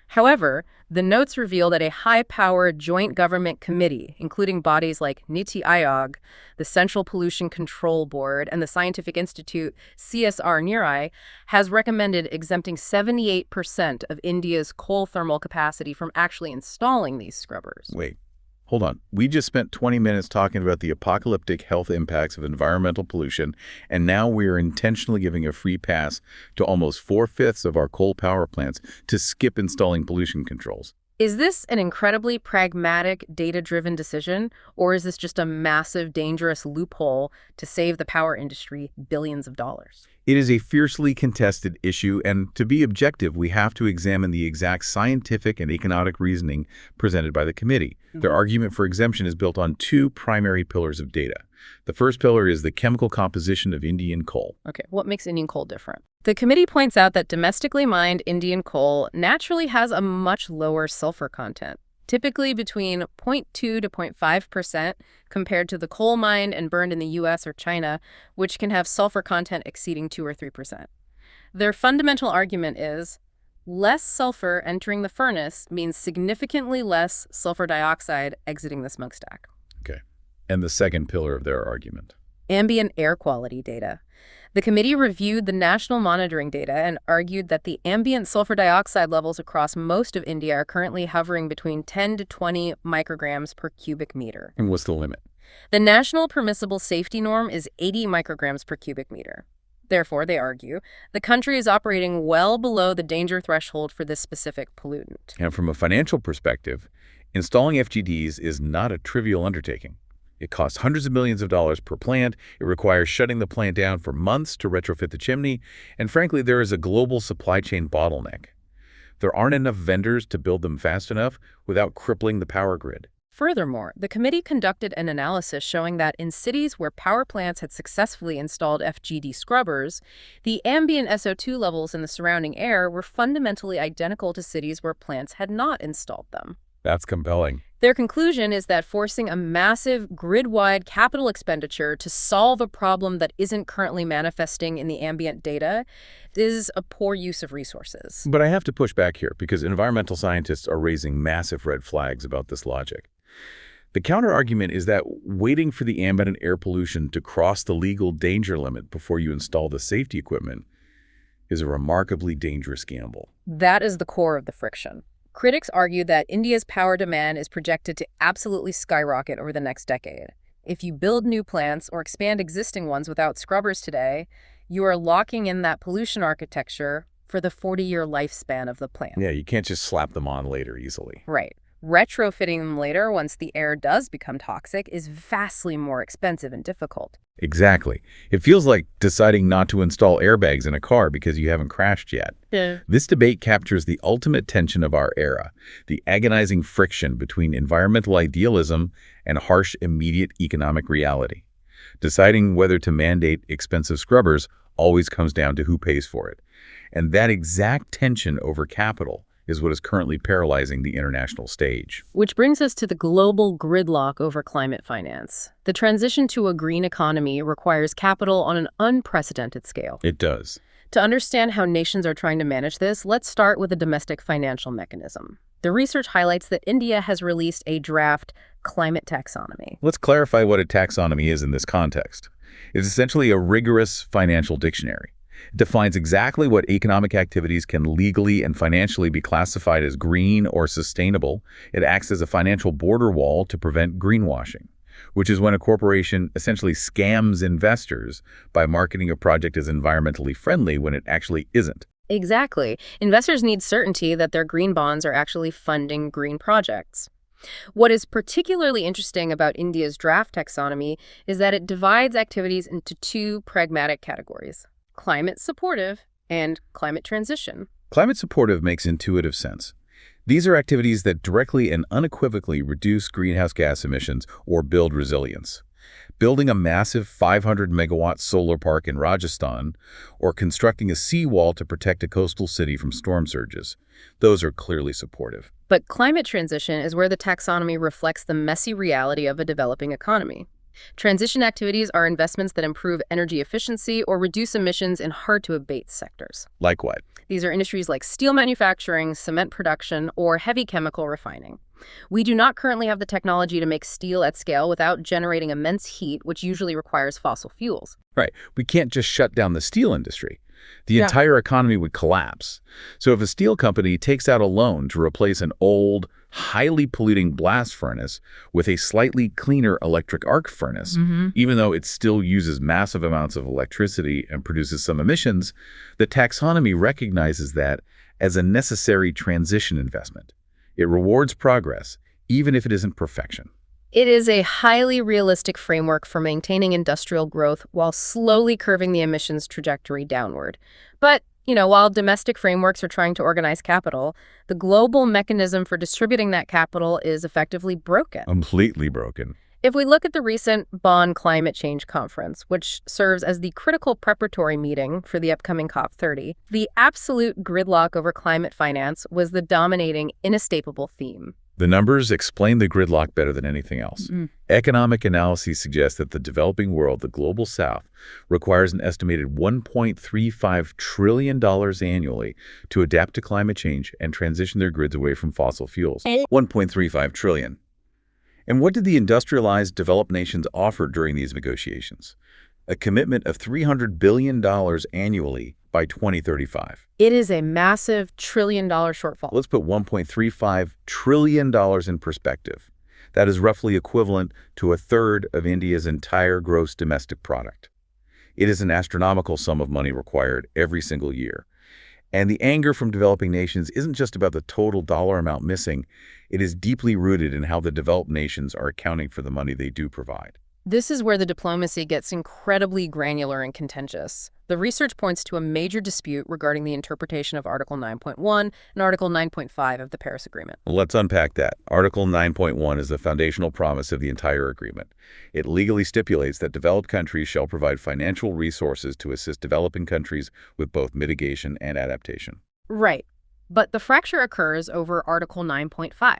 However, the notes reveal that a high-powered joint government committee, including bodies like NITI Aayog, the Central Pollution Control Board, and the Scientific Institute CSR-NIRI, has recommended exempting 78% of India's coal thermal capacity from actually installing these scrubbers. Wait. Hold on. We just spent 20 minutes talking about the apocalyptic health impacts of environmental pollution, and now we are intentionally giving a free pass to almost 4/5 of our coal power plants to skip installing pollution controls. Is this an incredibly pragmatic, data-driven decision, or is this just a massive, dangerous loophole to save the power industry billions of dollars? It is a fiercely contested issue, and to be objective, we have to examine the exact scientific and economic reasoning presented by the committee. Their argument for exemption is built on two primary pillars of data. The first pillar is the chemical composition of Indian coal. Okay, what makes Indian coal different? The committee points out that domestically mined Indian coal naturally has a much lower sulfur content, typically between 0.2 to 0.5% compared to the coal mined and burned in the US or China, which can have sulfur content exceeding 2 or 3%. Their fundamental argument is less sulfur entering the furnace means significantly less sulfur dioxide exiting the smokestack. Okay. And the second pillar of their argument? Ambient air quality data. The committee reviewed the national monitoring data and argued that the ambient sulfur dioxide levels across most of India are currently hovering between 10 to 20 micrograms per cubic meter. And what's the limit? The national permissible safety norm is 80 micrograms per cubic meter. Therefore, they argue, the country is operating well below the danger threshold for this specific pollutant. And from a financial perspective, installing FGDs is not a trivial undertaking. It costs hundreds of millions of dollars per plant. It requires shutting the plant down for months to retrofit the chimney. And frankly, there is a global supply chain bottleneck. There aren't enough vendors to build them fast enough without crippling the power grid. Furthermore, the committee conducted an analysis showing that in cities where power plants had successfully installed FGD scrubbers, the ambient SO2 levels in the surrounding air were fundamentally identical to cities where plants had not installed them. That's compelling. Their conclusion is that forcing a massive grid-wide capital expenditure to solve a problem that isn't currently manifesting in the ambient data is a poor use of resources. But I have to push back here because environmental scientists are raising massive red flags about this logic. The counter-argument is that waiting for the ambient air pollution to cross the legal danger limit before you install the safety equipment is a remarkably dangerous gamble. That is the core of the friction. Critics argue that India's power demand is projected to absolutely skyrocket over the next decade. If you build new plants or expand existing ones without scrubbers today, you are locking in that pollution architecture for the 40-year lifespan of the plant. Yeah, you can't just slap them on later easily. Right. Retrofitting them later, once the air does become toxic, is vastly more expensive and difficult. Exactly. It feels like deciding not to install airbags in a car because you haven't crashed yet. Yeah. This debate captures the ultimate tension of our era, the agonizing friction between environmental idealism and harsh, immediate economic reality. Deciding whether to mandate expensive scrubbers always comes down to who pays for it. And that exact tension over capital is what is currently paralyzing the international stage. Which brings us to the global gridlock over climate finance. The transition to a green economy requires capital on an unprecedented scale. It does. To understand how nations are trying to manage this, let's start with a domestic financial mechanism. The research highlights that India has released a draft climate taxonomy. Let's clarify what a taxonomy is in this context. It's essentially a rigorous financial dictionary. It defines exactly what economic activities can legally and financially be classified as green or sustainable. It acts as a financial border wall to prevent greenwashing, which is when a corporation essentially scams investors by marketing a project as environmentally friendly when it actually isn't. Exactly. Investors need certainty that their green bonds are actually funding green projects. What is particularly interesting about India's draft taxonomy is that it divides activities into two pragmatic categories: climate supportive and climate transition. Climate supportive makes intuitive sense. These are activities that directly and unequivocally reduce greenhouse gas emissions or build resilience. Building a massive 500-megawatt solar park in Rajasthan or constructing a seawall to protect a coastal city from storm surges. Those are clearly supportive. But climate transition is where the taxonomy reflects the messy reality of a developing economy. Transition activities are investments that improve energy efficiency or reduce emissions in hard-to-abate sectors. Like what? These are industries like steel manufacturing, cement production, or heavy chemical refining. We do not currently have the technology to make steel at scale without generating immense heat, which usually requires fossil fuels. Right. We can't just shut down the steel industry. The entire economy would collapse. So if a steel company takes out a loan to replace an old, highly polluting blast furnace with a slightly cleaner electric arc furnace, even though it still uses massive amounts of electricity and produces some emissions, the taxonomy recognizes that as a necessary transition investment. It rewards progress, even if it isn't perfection. It is a highly realistic framework for maintaining industrial growth while slowly curving the emissions trajectory downward. But, while domestic frameworks are trying to organize capital, the global mechanism for distributing that capital is effectively broken. Completely broken. If we look at the recent Bonn Climate Change Conference, which serves as the critical preparatory meeting for the upcoming COP30, the absolute gridlock over climate finance was the dominating, inescapable theme. The numbers explain the gridlock better than anything else. Economic analyses suggest that the developing world, the global south, requires an estimated $1.35 trillion annually to adapt to climate change and transition their grids away from fossil fuels. $1.35 trillion. And what did the industrialized developed nations offer during these negotiations? A commitment of $300 billion annually by 2035. It is a massive trillion-dollar shortfall. Let's put $1.35 trillion in perspective. That is roughly equivalent to a third of India's entire gross domestic product. It is an astronomical sum of money required every single year. And the anger from developing nations isn't just about the total dollar amount missing. It is deeply rooted in how the developed nations are accounting for the money they do provide. This is where the diplomacy gets incredibly granular and contentious. The research points to a major dispute regarding the interpretation of Article 9.1 and Article 9.5 of the Paris Agreement. Let's unpack that. Article 9.1 is the foundational promise of the entire agreement. It legally stipulates that developed countries shall provide financial resources to assist developing countries with both mitigation and adaptation. Right. But the fracture occurs over Article 9.5.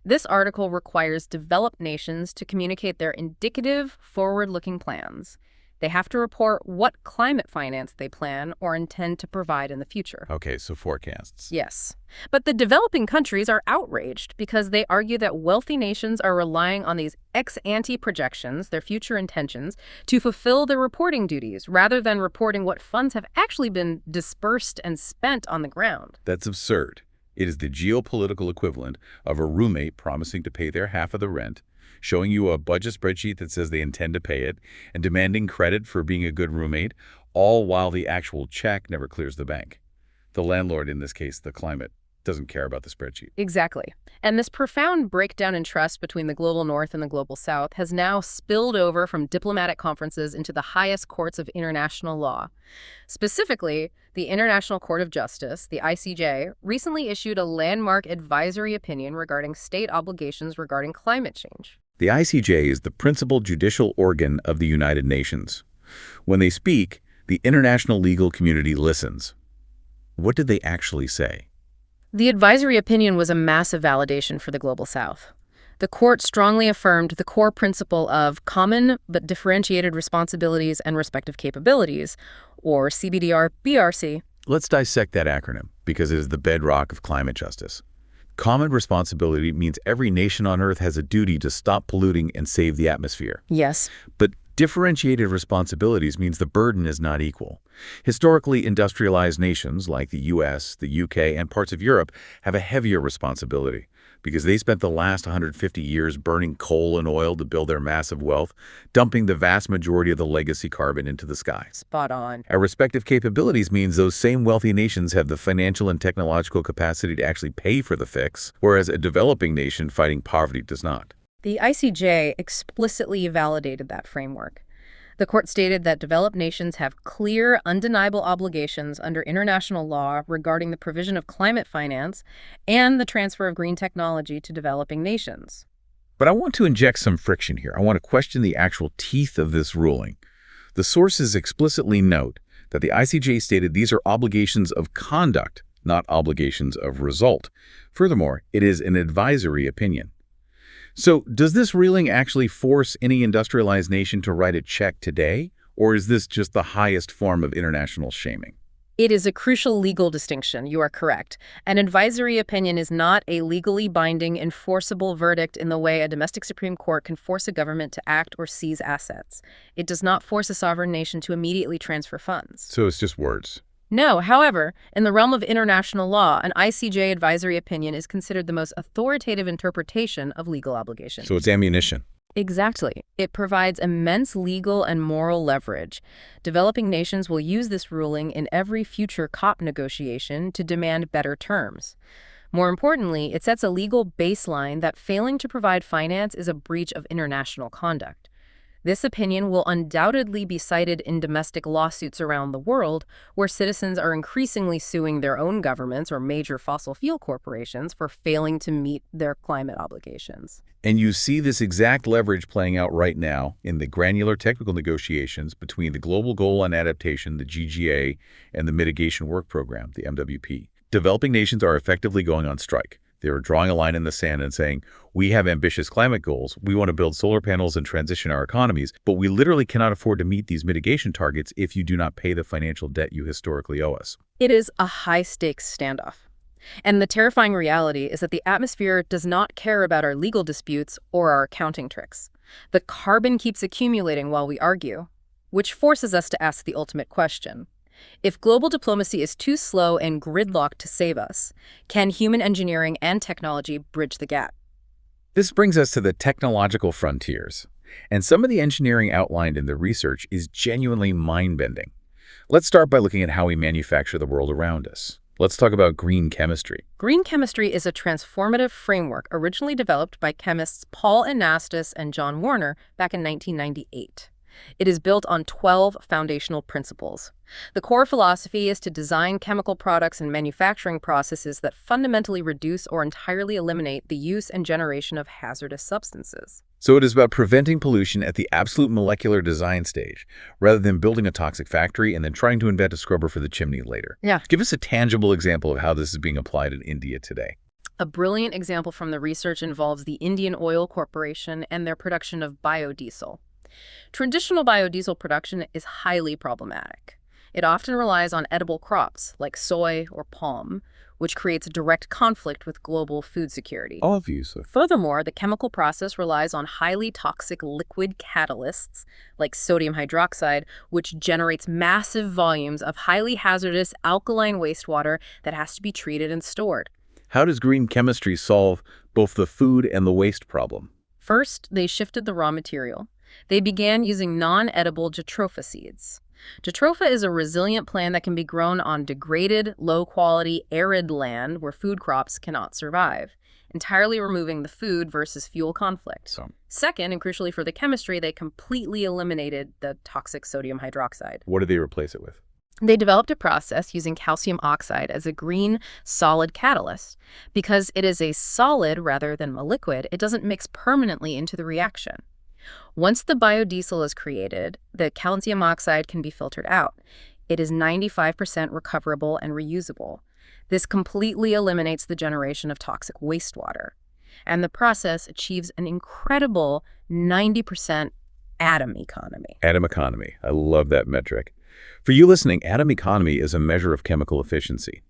This article requires developed nations to communicate their indicative, forward-looking plans. They have to report what climate finance they plan or intend to provide in the future. Okay, so forecasts. Yes. But the developing countries are outraged because they argue that wealthy nations are relying on these ex-ante projections, their future intentions, to fulfill their reporting duties rather than reporting what funds have actually been dispersed and spent on the ground. That's absurd. It is the geopolitical equivalent of a roommate promising to pay their half of the rent, showing you a budget spreadsheet that says they intend to pay it, and demanding credit for being a good roommate, all while the actual check never clears the bank. The landlord, in this case, the climate, doesn't care about the spreadsheet. Exactly. And this profound breakdown in trust between the global north and the global south has now spilled over from diplomatic conferences into the highest courts of international law. Specifically, the International Court of Justice, the ICJ, recently issued a landmark advisory opinion regarding state obligations regarding climate change. The ICJ is the principal judicial organ of the United Nations. When they speak, the international legal community listens. What did they actually say? The advisory opinion was a massive validation for the Global South. The court strongly affirmed the core principle of common but differentiated responsibilities and respective capabilities, or CBDR-BRC. Let's dissect that acronym, because it is the bedrock of climate justice. Common responsibility means every nation on Earth has a duty to stop polluting and save the atmosphere. Yes. But differentiated responsibilities means the burden is not equal. Historically industrialized nations like the US, the UK, and parts of Europe have a heavier responsibility because they spent the last 150 years burning coal and oil to build their massive wealth, dumping the vast majority of the legacy carbon into the sky. Spot on. Our respective capabilities means those same wealthy nations have the financial and technological capacity to actually pay for the fix, whereas a developing nation fighting poverty does not. The ICJ explicitly validated that framework. The court stated that developed nations have clear, undeniable obligations under international law regarding the provision of climate finance and the transfer of green technology to developing nations. But I want to inject some friction here. I want to question the actual teeth of this ruling. The sources explicitly note that the ICJ stated these are obligations of conduct, not obligations of result. Furthermore, it is an advisory opinion. So does this ruling actually force any industrialized nation to write a check today, or is this just the highest form of international shaming? It is a crucial legal distinction, you are correct. An advisory opinion is not a legally binding, enforceable verdict in the way a domestic Supreme Court can force a government to act or seize assets. It does not force a sovereign nation to immediately transfer funds. So it's just words. No, however, in the realm of international law, an ICJ advisory opinion is considered the most authoritative interpretation of legal obligations. So it's ammunition. Exactly. It provides immense legal and moral leverage. Developing nations will use this ruling in every future COP negotiation to demand better terms. More importantly, it sets a legal baseline that failing to provide finance is a breach of international conduct. This opinion will undoubtedly be cited in domestic lawsuits around the world, where citizens are increasingly suing their own governments or major fossil fuel corporations for failing to meet their climate obligations. And you see this exact leverage playing out right now in the granular technical negotiations between the Global Goal on Adaptation, the GGA, and the Mitigation Work Program, the MWP. Developing nations are effectively going on strike. They are drawing a line in the sand and saying, we have ambitious climate goals, we want to build solar panels and transition our economies, but we literally cannot afford to meet these mitigation targets if you do not pay the financial debt you historically owe us. It is a high-stakes standoff. And the terrifying reality is that the atmosphere does not care about our legal disputes or our accounting tricks. The carbon keeps accumulating while we argue, which forces us to ask the ultimate question. If global diplomacy is too slow and gridlocked to save us, can human engineering and technology bridge the gap? This brings us to the technological frontiers. And some of the engineering outlined in the research is genuinely mind-bending. Let's start by looking at how we manufacture the world around us. Let's talk about green chemistry. Green chemistry is a transformative framework originally developed by chemists Paul Anastas and John Warner back in 1998. It is built on 12 foundational principles. The core philosophy is to design chemical products and manufacturing processes that fundamentally reduce or entirely eliminate the use and generation of hazardous substances. So it is about preventing pollution at the absolute molecular design stage, rather than building a toxic factory and then trying to invent a scrubber for the chimney later. Yeah. Give us a tangible example of how this is being applied in India today. A brilliant example from the research involves the Indian Oil Corporation and their production of biodiesel. Traditional biodiesel production is highly problematic. It often relies on edible crops like soy or palm, which creates a direct conflict with global food security. Obviously. Furthermore, the chemical process relies on highly toxic liquid catalysts like sodium hydroxide, which generates massive volumes of highly hazardous alkaline wastewater that has to be treated and stored. How does green chemistry solve both the food and the waste problem? First, they shifted the raw material. They began using non-edible jatropha seeds. Jatropha is a resilient plant that can be grown on degraded, low-quality, arid land where food crops cannot survive, entirely removing the food versus fuel conflict. Second, and crucially for the chemistry, they completely eliminated the toxic sodium hydroxide. What did they replace it with? They developed a process using calcium oxide as a green, solid catalyst. Because it is a solid rather than a liquid, it doesn't mix permanently into the reaction. Once the biodiesel is created, the calcium oxide can be filtered out. It is 95% recoverable and reusable. This completely eliminates the generation of toxic wastewater. And the process achieves an incredible 90% atom economy. Atom economy. I love that metric. For you listening, atom economy is a measure of chemical efficiency.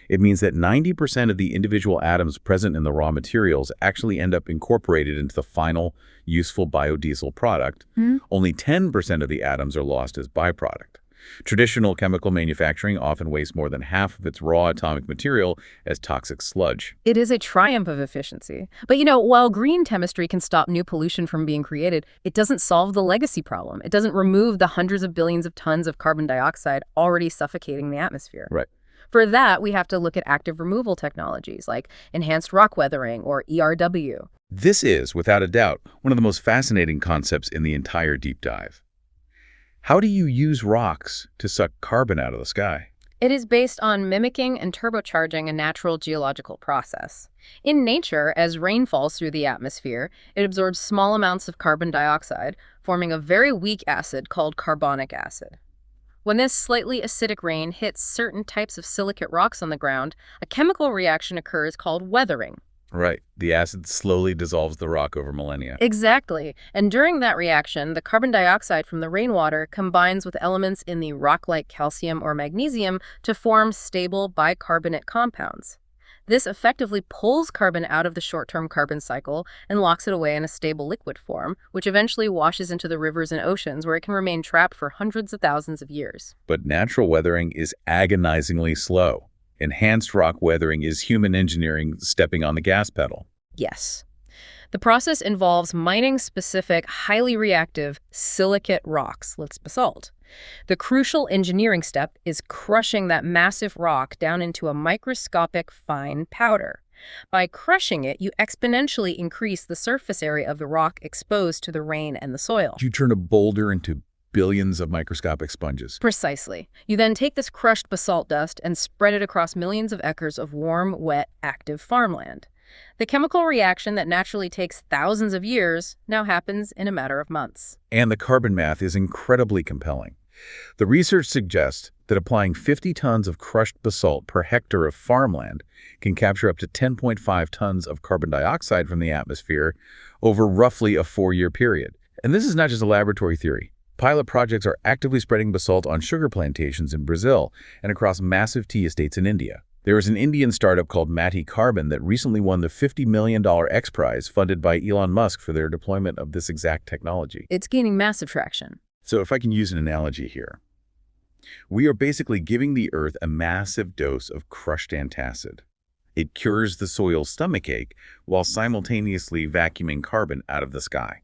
It means that 90% of the individual atoms present in the raw materials actually end up incorporated into the final useful biodiesel product. Only 10% of the atoms are lost as byproduct. Traditional chemical manufacturing often wastes more than half of its raw atomic material as toxic sludge. It is a triumph of efficiency. But while green chemistry can stop new pollution from being created, it doesn't solve the legacy problem. It doesn't remove the hundreds of billions of tons of carbon dioxide already suffocating the atmosphere. Right. For that, we have to look at active removal technologies like enhanced rock weathering or ERW. This is, without a doubt, one of the most fascinating concepts in the entire deep dive. How do you use rocks to suck carbon out of the sky? It is based on mimicking and turbocharging a natural geological process. In nature, as rain falls through the atmosphere, it absorbs small amounts of carbon dioxide, forming a very weak acid called carbonic acid. When this slightly acidic rain hits certain types of silicate rocks on the ground, a chemical reaction occurs called weathering. Right. The acid slowly dissolves the rock over millennia. Exactly. And during that reaction, the carbon dioxide from the rainwater combines with elements in the rock-like calcium or magnesium to form stable bicarbonate compounds. This effectively pulls carbon out of the short-term carbon cycle and locks it away in a stable liquid form, which eventually washes into the rivers and oceans where it can remain trapped for hundreds of thousands of years. But natural weathering is agonizingly slow. Enhanced rock weathering is human engineering stepping on the gas pedal. Yes. The process involves mining specific, highly reactive silicate rocks, like basalt. The crucial engineering step is crushing that massive rock down into a microscopic fine powder. By crushing it, you exponentially increase the surface area of the rock exposed to the rain and the soil. You turn a boulder into billions of microscopic sponges. Precisely. You then take this crushed basalt dust and spread it across millions of acres of warm, wet, active farmland. The chemical reaction that naturally takes thousands of years now happens in a matter of months. And the carbon math is incredibly compelling. The research suggests that applying 50 tons of crushed basalt per hectare of farmland can capture up to 10.5 tons of carbon dioxide from the atmosphere over roughly a 4-year period. And this is not just a laboratory theory. Pilot projects are actively spreading basalt on sugar plantations in Brazil and across massive tea estates in India. There is an Indian startup called Mati Carbon that recently won the $50 million X Prize funded by Elon Musk for their deployment of this exact technology. It's gaining massive traction. So if I can use an analogy here, we are basically giving the Earth a massive dose of crushed antacid. It cures the soil's stomachache while simultaneously vacuuming carbon out of the sky.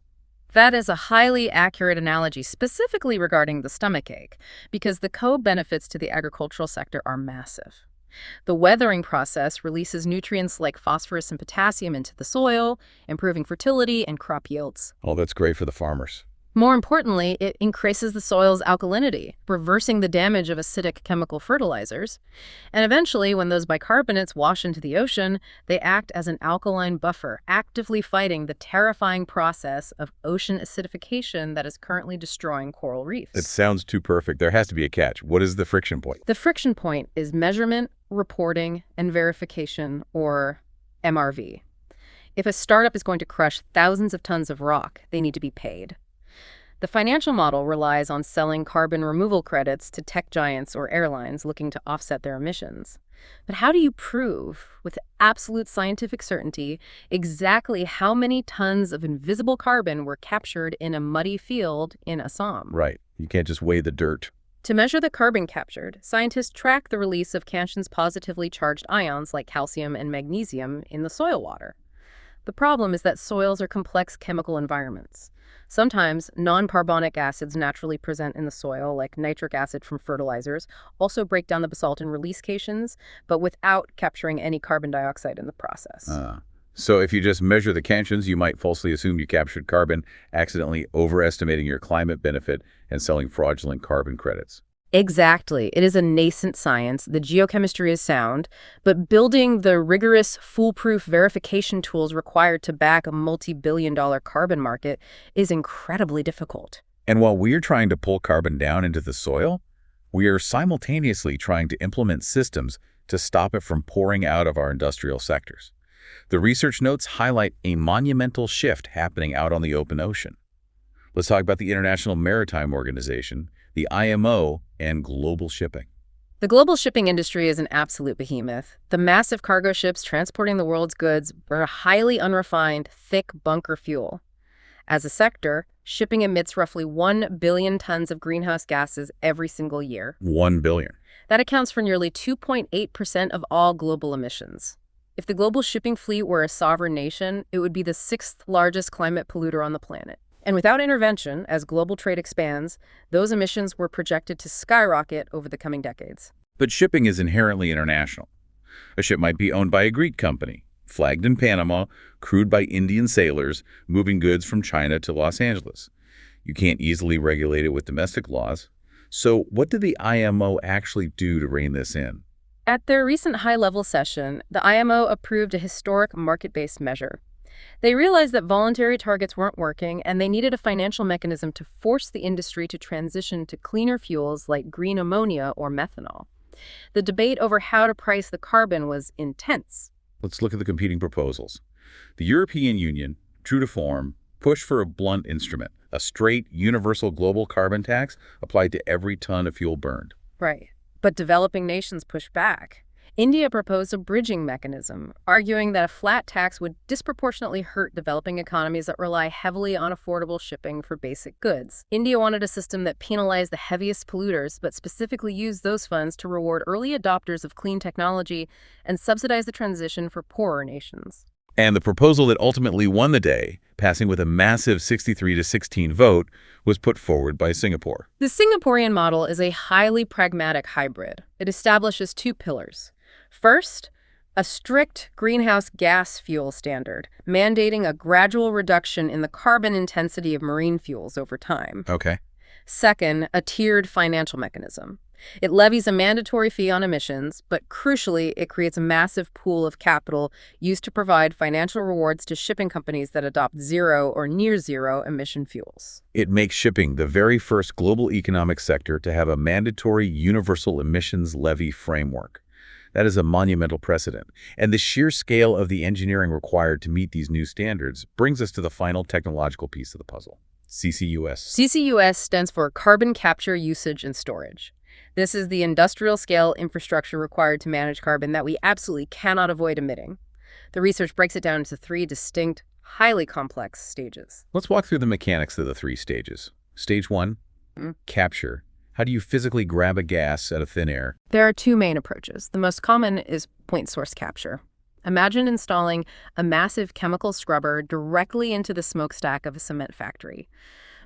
That is a highly accurate analogy, specifically regarding the stomachache, because the co-benefits to the agricultural sector are massive. The weathering process releases nutrients like phosphorus and potassium into the soil, improving fertility and crop yields. Oh, that's great for the farmers. More importantly, it increases the soil's alkalinity, reversing the damage of acidic chemical fertilizers. And eventually, when those bicarbonates wash into the ocean, they act as an alkaline buffer, actively fighting the terrifying process of ocean acidification that is currently destroying coral reefs. It sounds too perfect. There has to be a catch. What is the friction point? The friction point is measurement, reporting, and verification, or MRV. If a startup is going to crush thousands of tons of rock, they need to be paid. The financial model relies on selling carbon removal credits to tech giants or airlines looking to offset their emissions. But how do you prove, with absolute scientific certainty, exactly how many tons of invisible carbon were captured in a muddy field in Assam? Right. You can't just weigh the dirt. To measure the carbon captured, scientists track the release of Cancian's positively charged ions like calcium and magnesium in the soil water. The problem is that soils are complex chemical environments. Sometimes non-carbonic acids naturally present in the soil, like nitric acid from fertilizers, also break down the basalt and release cations, but without capturing any carbon dioxide in the process. So if you just measure the Cancians, you might falsely assume you captured carbon, accidentally overestimating your climate benefit and selling fraudulent carbon credits. Exactly. It is a nascent science. The geochemistry is sound, but building the rigorous, foolproof verification tools required to back a multi-billion-dollar carbon market is incredibly difficult. And while we're trying to pull carbon down into the soil, we are simultaneously trying to implement systems to stop it from pouring out of our industrial sectors. The research notes highlight a monumental shift happening out on the open ocean. Let's talk about the International Maritime Organization, the IMO, and global shipping. The global shipping industry is an absolute behemoth. The massive cargo ships transporting the world's goods burn highly unrefined, thick bunker fuel. As a sector, shipping emits roughly 1 billion tons of greenhouse gases every single year. 1 billion. That accounts for nearly 2.8% of all global emissions. If the global shipping fleet were a sovereign nation, it would be the 6th largest climate polluter on the planet. And without intervention, as global trade expands, those emissions were projected to skyrocket over the coming decades. But shipping is inherently international. A ship might be owned by a Greek company, flagged in Panama, crewed by Indian sailors, moving goods from China to Los Angeles. You can't easily regulate it with domestic laws. So what did the IMO actually do to rein this in? At their recent high-level session, the IMO approved a historic market-based measure. They realized that voluntary targets weren't working, and they needed a financial mechanism to force the industry to transition to cleaner fuels like green ammonia or methanol. The debate over how to price the carbon was intense. Let's look at the competing proposals. The European Union, true to form, pushed for a blunt instrument, a straight, universal global carbon tax applied to every ton of fuel burned. Right. But developing nations pushed back. India proposed a bridging mechanism, arguing that a flat tax would disproportionately hurt developing economies that rely heavily on affordable shipping for basic goods. India wanted a system that penalized the heaviest polluters, but specifically used those funds to reward early adopters of clean technology and subsidize the transition for poorer nations. And the proposal that ultimately won the day, passing with a massive 63-16 vote, was put forward by Singapore. The Singaporean model is a highly pragmatic hybrid. It establishes 2 pillars. First, a strict greenhouse gas fuel standard, mandating a gradual reduction in the carbon intensity of marine fuels over time. Okay. Second, a tiered financial mechanism. It levies a mandatory fee on emissions, but crucially, it creates a massive pool of capital used to provide financial rewards to shipping companies that adopt zero or near zero emission fuels. It makes shipping the very first global economic sector to have a mandatory universal emissions levy framework. That is a monumental precedent. And the sheer scale of the engineering required to meet these new standards brings us to the final technological piece of the puzzle, CCUS. CCUS stands for Carbon Capture, Usage, and Storage. This is the industrial-scale infrastructure required to manage carbon that we absolutely cannot avoid emitting. The research breaks it down into 3 distinct, highly complex stages. Let's walk through the mechanics of the 3 stages. Stage 1, capture. How do you physically grab a gas out of thin air? There are 2 main approaches. The most common is point source capture. Imagine installing a massive chemical scrubber directly into the smokestack of a cement factory.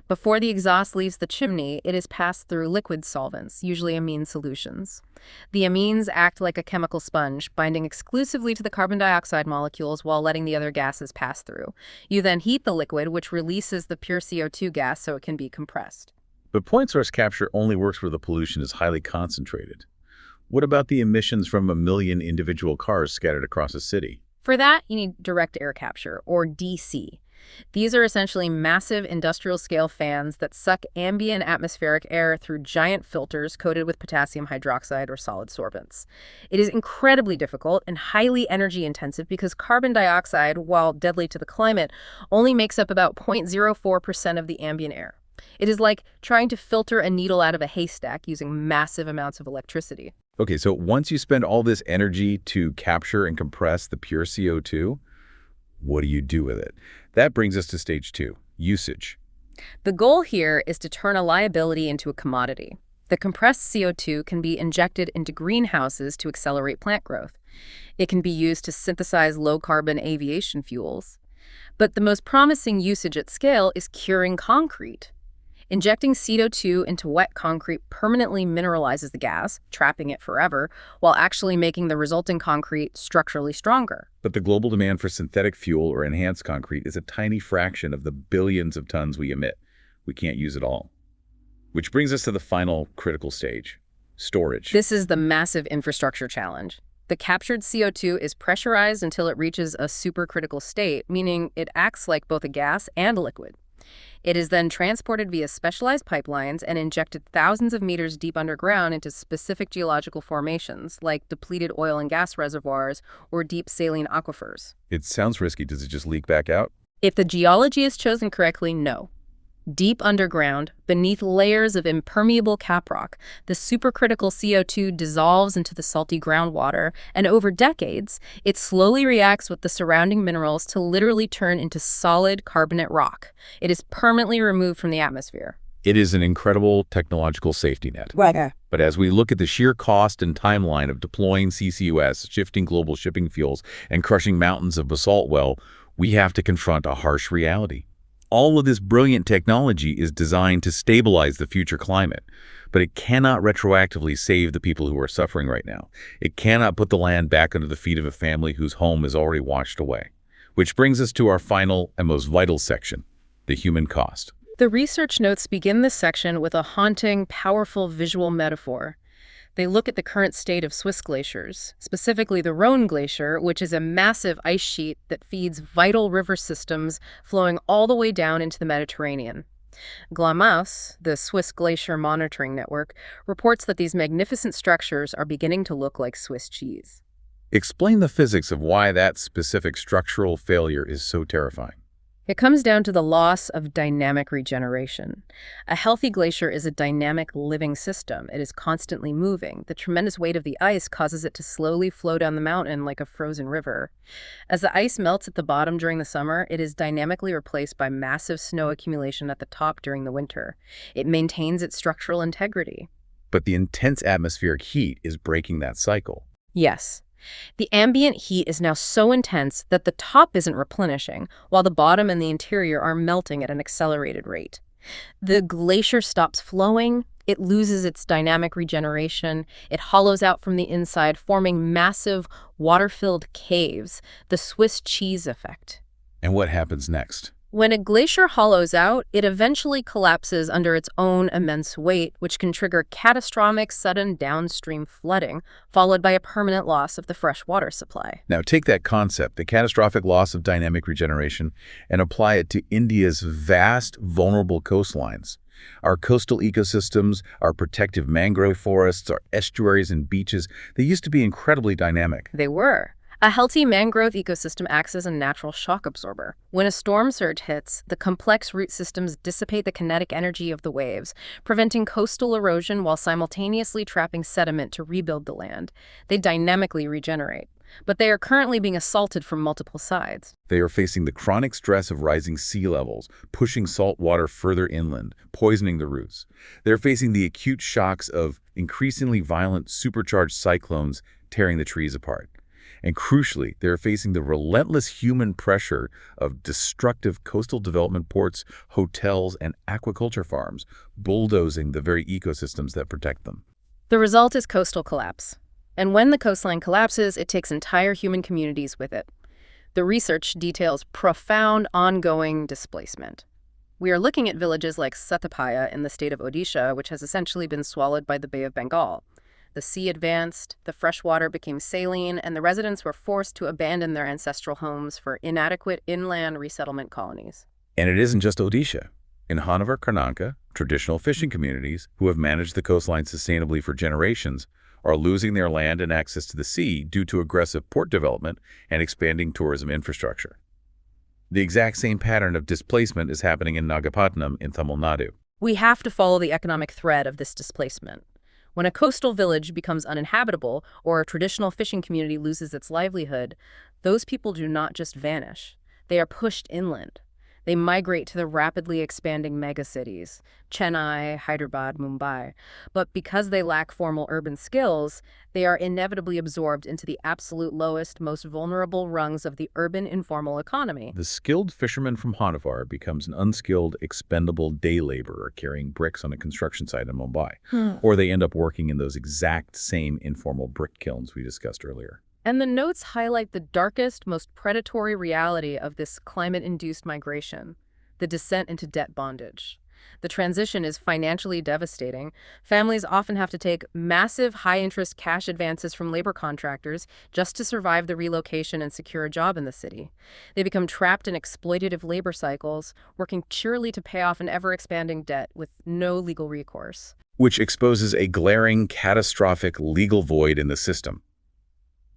Before the exhaust leaves the chimney, it is passed through liquid solvents, usually amine solutions. The amines act like a chemical sponge, binding exclusively to the carbon dioxide molecules while letting the other gases pass through. You then heat the liquid, which releases the pure CO2 gas so it can be compressed. But point source capture only works where the pollution is highly concentrated. What about the emissions from 1 million individual cars scattered across a city? For that, you need direct air capture, or DC. These are essentially massive industrial-scale fans that suck ambient atmospheric air through giant filters coated with potassium hydroxide or solid sorbents. It is incredibly difficult and highly energy-intensive because carbon dioxide, while deadly to the climate, only makes up about 0.04% of the ambient air. It is like trying to filter a needle out of a haystack using massive amounts of electricity. Okay, so once you spend all this energy to capture and compress the pure CO2, what do you do with it? That brings us to stage 2, usage. The goal here is to turn a liability into a commodity. The compressed CO2 can be injected into greenhouses to accelerate plant growth. It can be used to synthesize low-carbon aviation fuels. But the most promising usage at scale is curing concrete. Injecting CO2 into wet concrete permanently mineralizes the gas, trapping it forever, while actually making the resulting concrete structurally stronger. But the global demand for synthetic fuel or enhanced concrete is a tiny fraction of the billions of tons we emit. We can't use it all. Which brings us to the final critical stage, storage. This is the massive infrastructure challenge. The captured CO2 is pressurized until it reaches a supercritical state, meaning it acts like both a gas and a liquid. It is then transported via specialized pipelines and injected thousands of meters deep underground into specific geological formations, like depleted oil and gas reservoirs or deep saline aquifers. It sounds risky. Does it just leak back out? If the geology is chosen correctly, no. Deep underground, beneath layers of impermeable caprock, the supercritical CO2 dissolves into the salty groundwater, and over decades, it slowly reacts with the surrounding minerals to literally turn into solid carbonate rock. It is permanently removed from the atmosphere. It is an incredible technological safety net. Right. But as we look at the sheer cost and timeline of deploying CCUS, shifting global shipping fuels, and crushing mountains of basalt, well, we have to confront a harsh reality. All of this brilliant technology is designed to stabilize the future climate, but it cannot retroactively save the people who are suffering right now. It cannot put the land back under the feet of a family whose home is already washed away. Which brings us to our final and most vital section, the human cost. The research notes begin this section with a haunting, powerful visual metaphor. They look at the current state of Swiss glaciers, specifically the Rhone Glacier, which is a massive ice sheet that feeds vital river systems flowing all the way down into the Mediterranean. GLONASS, the Swiss Glacier Monitoring Network, reports that these magnificent structures are beginning to look like Swiss cheese. Explain the physics of why that specific structural failure is so terrifying. It comes down to the loss of dynamic regeneration. A healthy glacier is a dynamic, living system. It is constantly moving. The tremendous weight of the ice causes it to slowly flow down the mountain like a frozen river. As the ice melts at the bottom during the summer, it is dynamically replaced by massive snow accumulation at the top during the winter. It maintains its structural integrity. But the intense atmospheric heat is breaking that cycle. Yes. The ambient heat is now so intense that the top isn't replenishing, while the bottom and the interior are melting at an accelerated rate. The glacier stops flowing, it loses its dynamic regeneration, it hollows out from the inside, forming massive, water-filled caves, the Swiss cheese effect. And what happens next? When a glacier hollows out, it eventually collapses under its own immense weight, which can trigger catastrophic sudden downstream flooding, followed by a permanent loss of the fresh water supply. Now take that concept, the catastrophic loss of dynamic regeneration, and apply it to India's vast, vulnerable coastlines. Our coastal ecosystems, our protective mangrove forests, our estuaries and beaches, they used to be incredibly dynamic. They were. A healthy mangrove ecosystem acts as a natural shock absorber. When a storm surge hits, the complex root systems dissipate the kinetic energy of the waves, preventing coastal erosion while simultaneously trapping sediment to rebuild the land. They dynamically regenerate. But they are currently being assaulted from multiple sides. They are facing the chronic stress of rising sea levels, pushing salt water further inland, poisoning the roots. They're facing the acute shocks of increasingly violent supercharged cyclones tearing the trees apart. And crucially, they're facing the relentless human pressure of destructive coastal development ports, hotels, and aquaculture farms, bulldozing the very ecosystems that protect them. The result is coastal collapse. And when the coastline collapses, it takes entire human communities with it. The research details profound, ongoing displacement. We are looking at villages like Satapaya in the state of Odisha, which has essentially been swallowed by the Bay of Bengal. The sea advanced, the fresh water became saline, and the residents were forced to abandon their ancestral homes for inadequate inland resettlement colonies. And it isn't just Odisha. In Hanavar, Karnataka, traditional fishing communities who have managed the coastline sustainably for generations are losing their land and access to the sea due to aggressive port development and expanding tourism infrastructure. The exact same pattern of displacement is happening in Nagapattinam in Tamil Nadu. We have to follow the economic thread of this displacement. When a coastal village becomes uninhabitable or a traditional fishing community loses its livelihood, those people do not just vanish. They are pushed inland. They migrate to the rapidly expanding megacities, Chennai, Hyderabad, Mumbai. But because they lack formal urban skills, they are inevitably absorbed into the absolute lowest, most vulnerable rungs of the urban informal economy. The skilled fisherman from Hanavar becomes an unskilled, expendable day laborer carrying bricks on a construction site in Mumbai. Or they end up working in those exact same informal brick kilns we discussed earlier. And the notes highlight the darkest, most predatory reality of this climate-induced migration, the descent into debt bondage. The transition is financially devastating. Families often have to take massive, high-interest cash advances from labor contractors just to survive the relocation and secure a job in the city. They become trapped in exploitative labor cycles, working cheerily to pay off an ever-expanding debt with no legal recourse. Which exposes a glaring, catastrophic legal void in the system.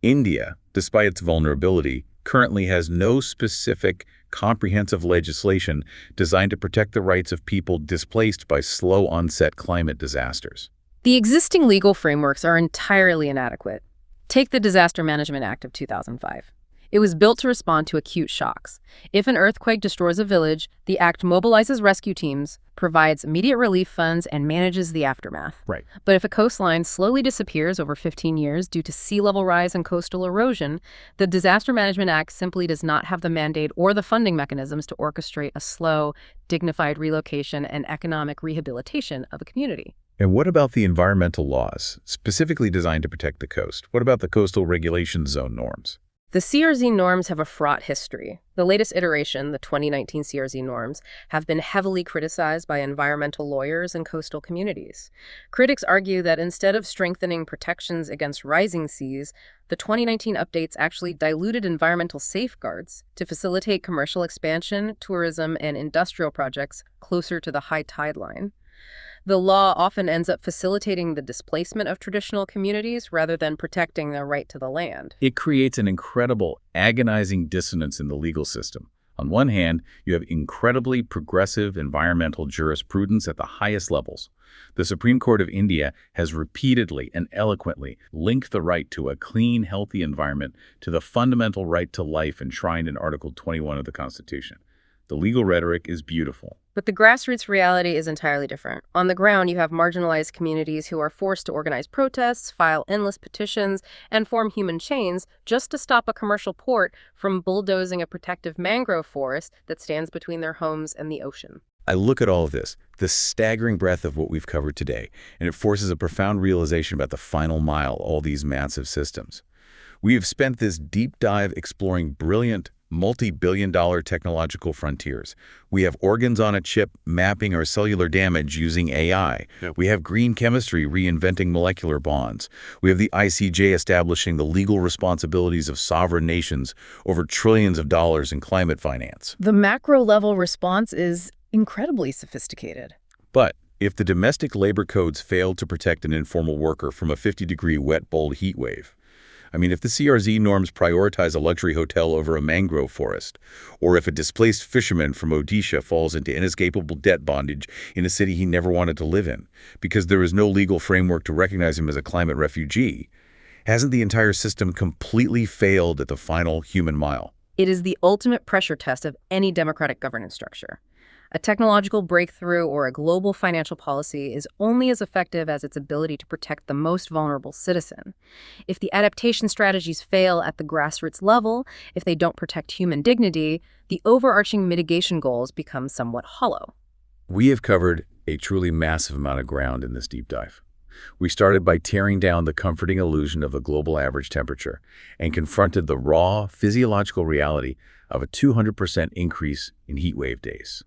India, despite its vulnerability, currently has no specific, comprehensive legislation designed to protect the rights of people displaced by slow-onset climate disasters. The existing legal frameworks are entirely inadequate. Take the Disaster Management Act of 2005. It was built to respond to acute shocks. If an earthquake destroys a village, the act mobilizes rescue teams, provides immediate relief funds, and manages the aftermath. Right. But if a coastline slowly disappears over 15 years due to sea level rise and coastal erosion, the Disaster Management Act simply does not have the mandate or the funding mechanisms to orchestrate a slow, dignified relocation and economic rehabilitation of a community. And what about the environmental laws, specifically designed to protect the coast? What about the coastal regulation zone norms? The CRZ norms have a fraught history. The latest iteration, the 2019 CRZ norms, have been heavily criticized by environmental lawyers and coastal communities. Critics argue that instead of strengthening protections against rising seas, the 2019 updates actually diluted environmental safeguards to facilitate commercial expansion, tourism, and industrial projects closer to the high tide line. The law often ends up facilitating the displacement of traditional communities rather than protecting their right to the land. It creates an incredible, agonizing dissonance in the legal system. On one hand, you have incredibly progressive environmental jurisprudence at the highest levels. The Supreme Court of India has repeatedly and eloquently linked the right to a clean, healthy environment to the fundamental right to life enshrined in Article 21 of the Constitution. The legal rhetoric is beautiful. But the grassroots reality is entirely different. On the ground, you have marginalized communities who are forced to organize protests, file endless petitions, and form human chains just to stop a commercial port from bulldozing a protective mangrove forest that stands between their homes and the ocean. I look at all of this, the staggering breadth of what we've covered today, and it forces a profound realization about the final mile of all these massive systems. We have spent this deep dive exploring brilliant, multi-billion-dollar technological frontiers. We have organs on a chip mapping our cellular damage using AI. Yep. We have green chemistry reinventing molecular bonds. We have the ICJ establishing the legal responsibilities of sovereign nations over trillions of dollars in climate finance. The macro-level response is incredibly sophisticated. But if the domestic labor codes failed to protect an informal worker from a 50-degree wet, bold heat wave, if the CRZ norms prioritize a luxury hotel over a mangrove forest, or if a displaced fisherman from Odisha falls into inescapable debt bondage in a city he never wanted to live in because there is no legal framework to recognize him as a climate refugee, hasn't the entire system completely failed at the final human mile? It is the ultimate pressure test of any democratic governance structure. A technological breakthrough or a global financial policy is only as effective as its ability to protect the most vulnerable citizen. If the adaptation strategies fail at the grassroots level, if they don't protect human dignity, the overarching mitigation goals become somewhat hollow. We have covered a truly massive amount of ground in this deep dive. We started by tearing down the comforting illusion of the global average temperature and confronted the raw, physiological reality of a 200% increase in heat wave days.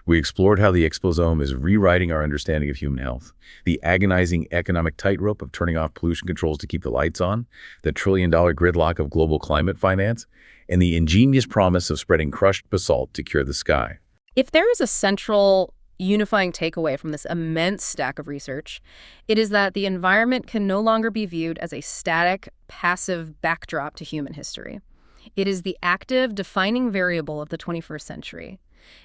We explored how the exposome is rewriting our understanding of human health, the agonizing economic tightrope of turning off pollution controls to keep the lights on, the trillion-dollar gridlock of global climate finance, and the ingenious promise of spreading crushed basalt to cure the sky. If there is a central unifying takeaway from this immense stack of research, it is that the environment can no longer be viewed as a static, passive backdrop to human history. It is the active, defining variable of the 21st century.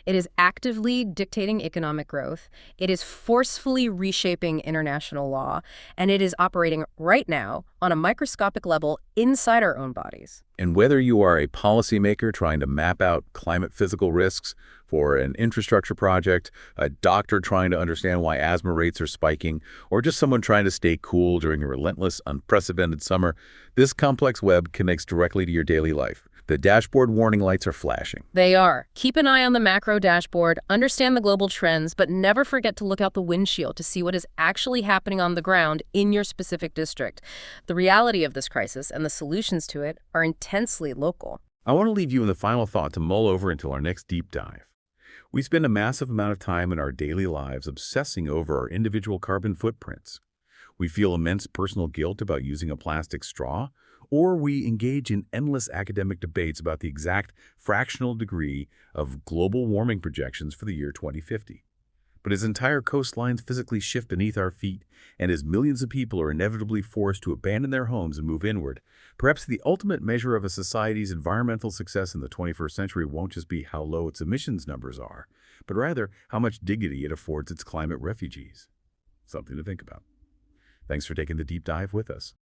It is actively dictating economic growth. It is forcefully reshaping international law, and it is operating right now on a microscopic level inside our own bodies. And whether you are a policymaker trying to map out climate physical risks for an infrastructure project, a doctor trying to understand why asthma rates are spiking, or just someone trying to stay cool during a relentless, unprecedented summer, this complex web connects directly to your daily life. The dashboard warning lights are flashing. They are. Keep an eye on the macro dashboard, understand the global trends, but never forget to look out the windshield to see what is actually happening on the ground in your specific district. The reality of this crisis and the solutions to it are intensely local. I want to leave you in the final thought to mull over until our next deep dive. We spend a massive amount of time in our daily lives obsessing over our individual carbon footprints. We feel immense personal guilt about using a plastic straw, or we engage in endless academic debates about the exact fractional degree of global warming projections for the year 2050. But as entire coastlines physically shift beneath our feet, and as millions of people are inevitably forced to abandon their homes and move inward, perhaps the ultimate measure of a society's environmental success in the 21st century won't just be how low its emissions numbers are, but rather how much dignity it affords its climate refugees. Something to think about. Thanks for taking the deep dive with us.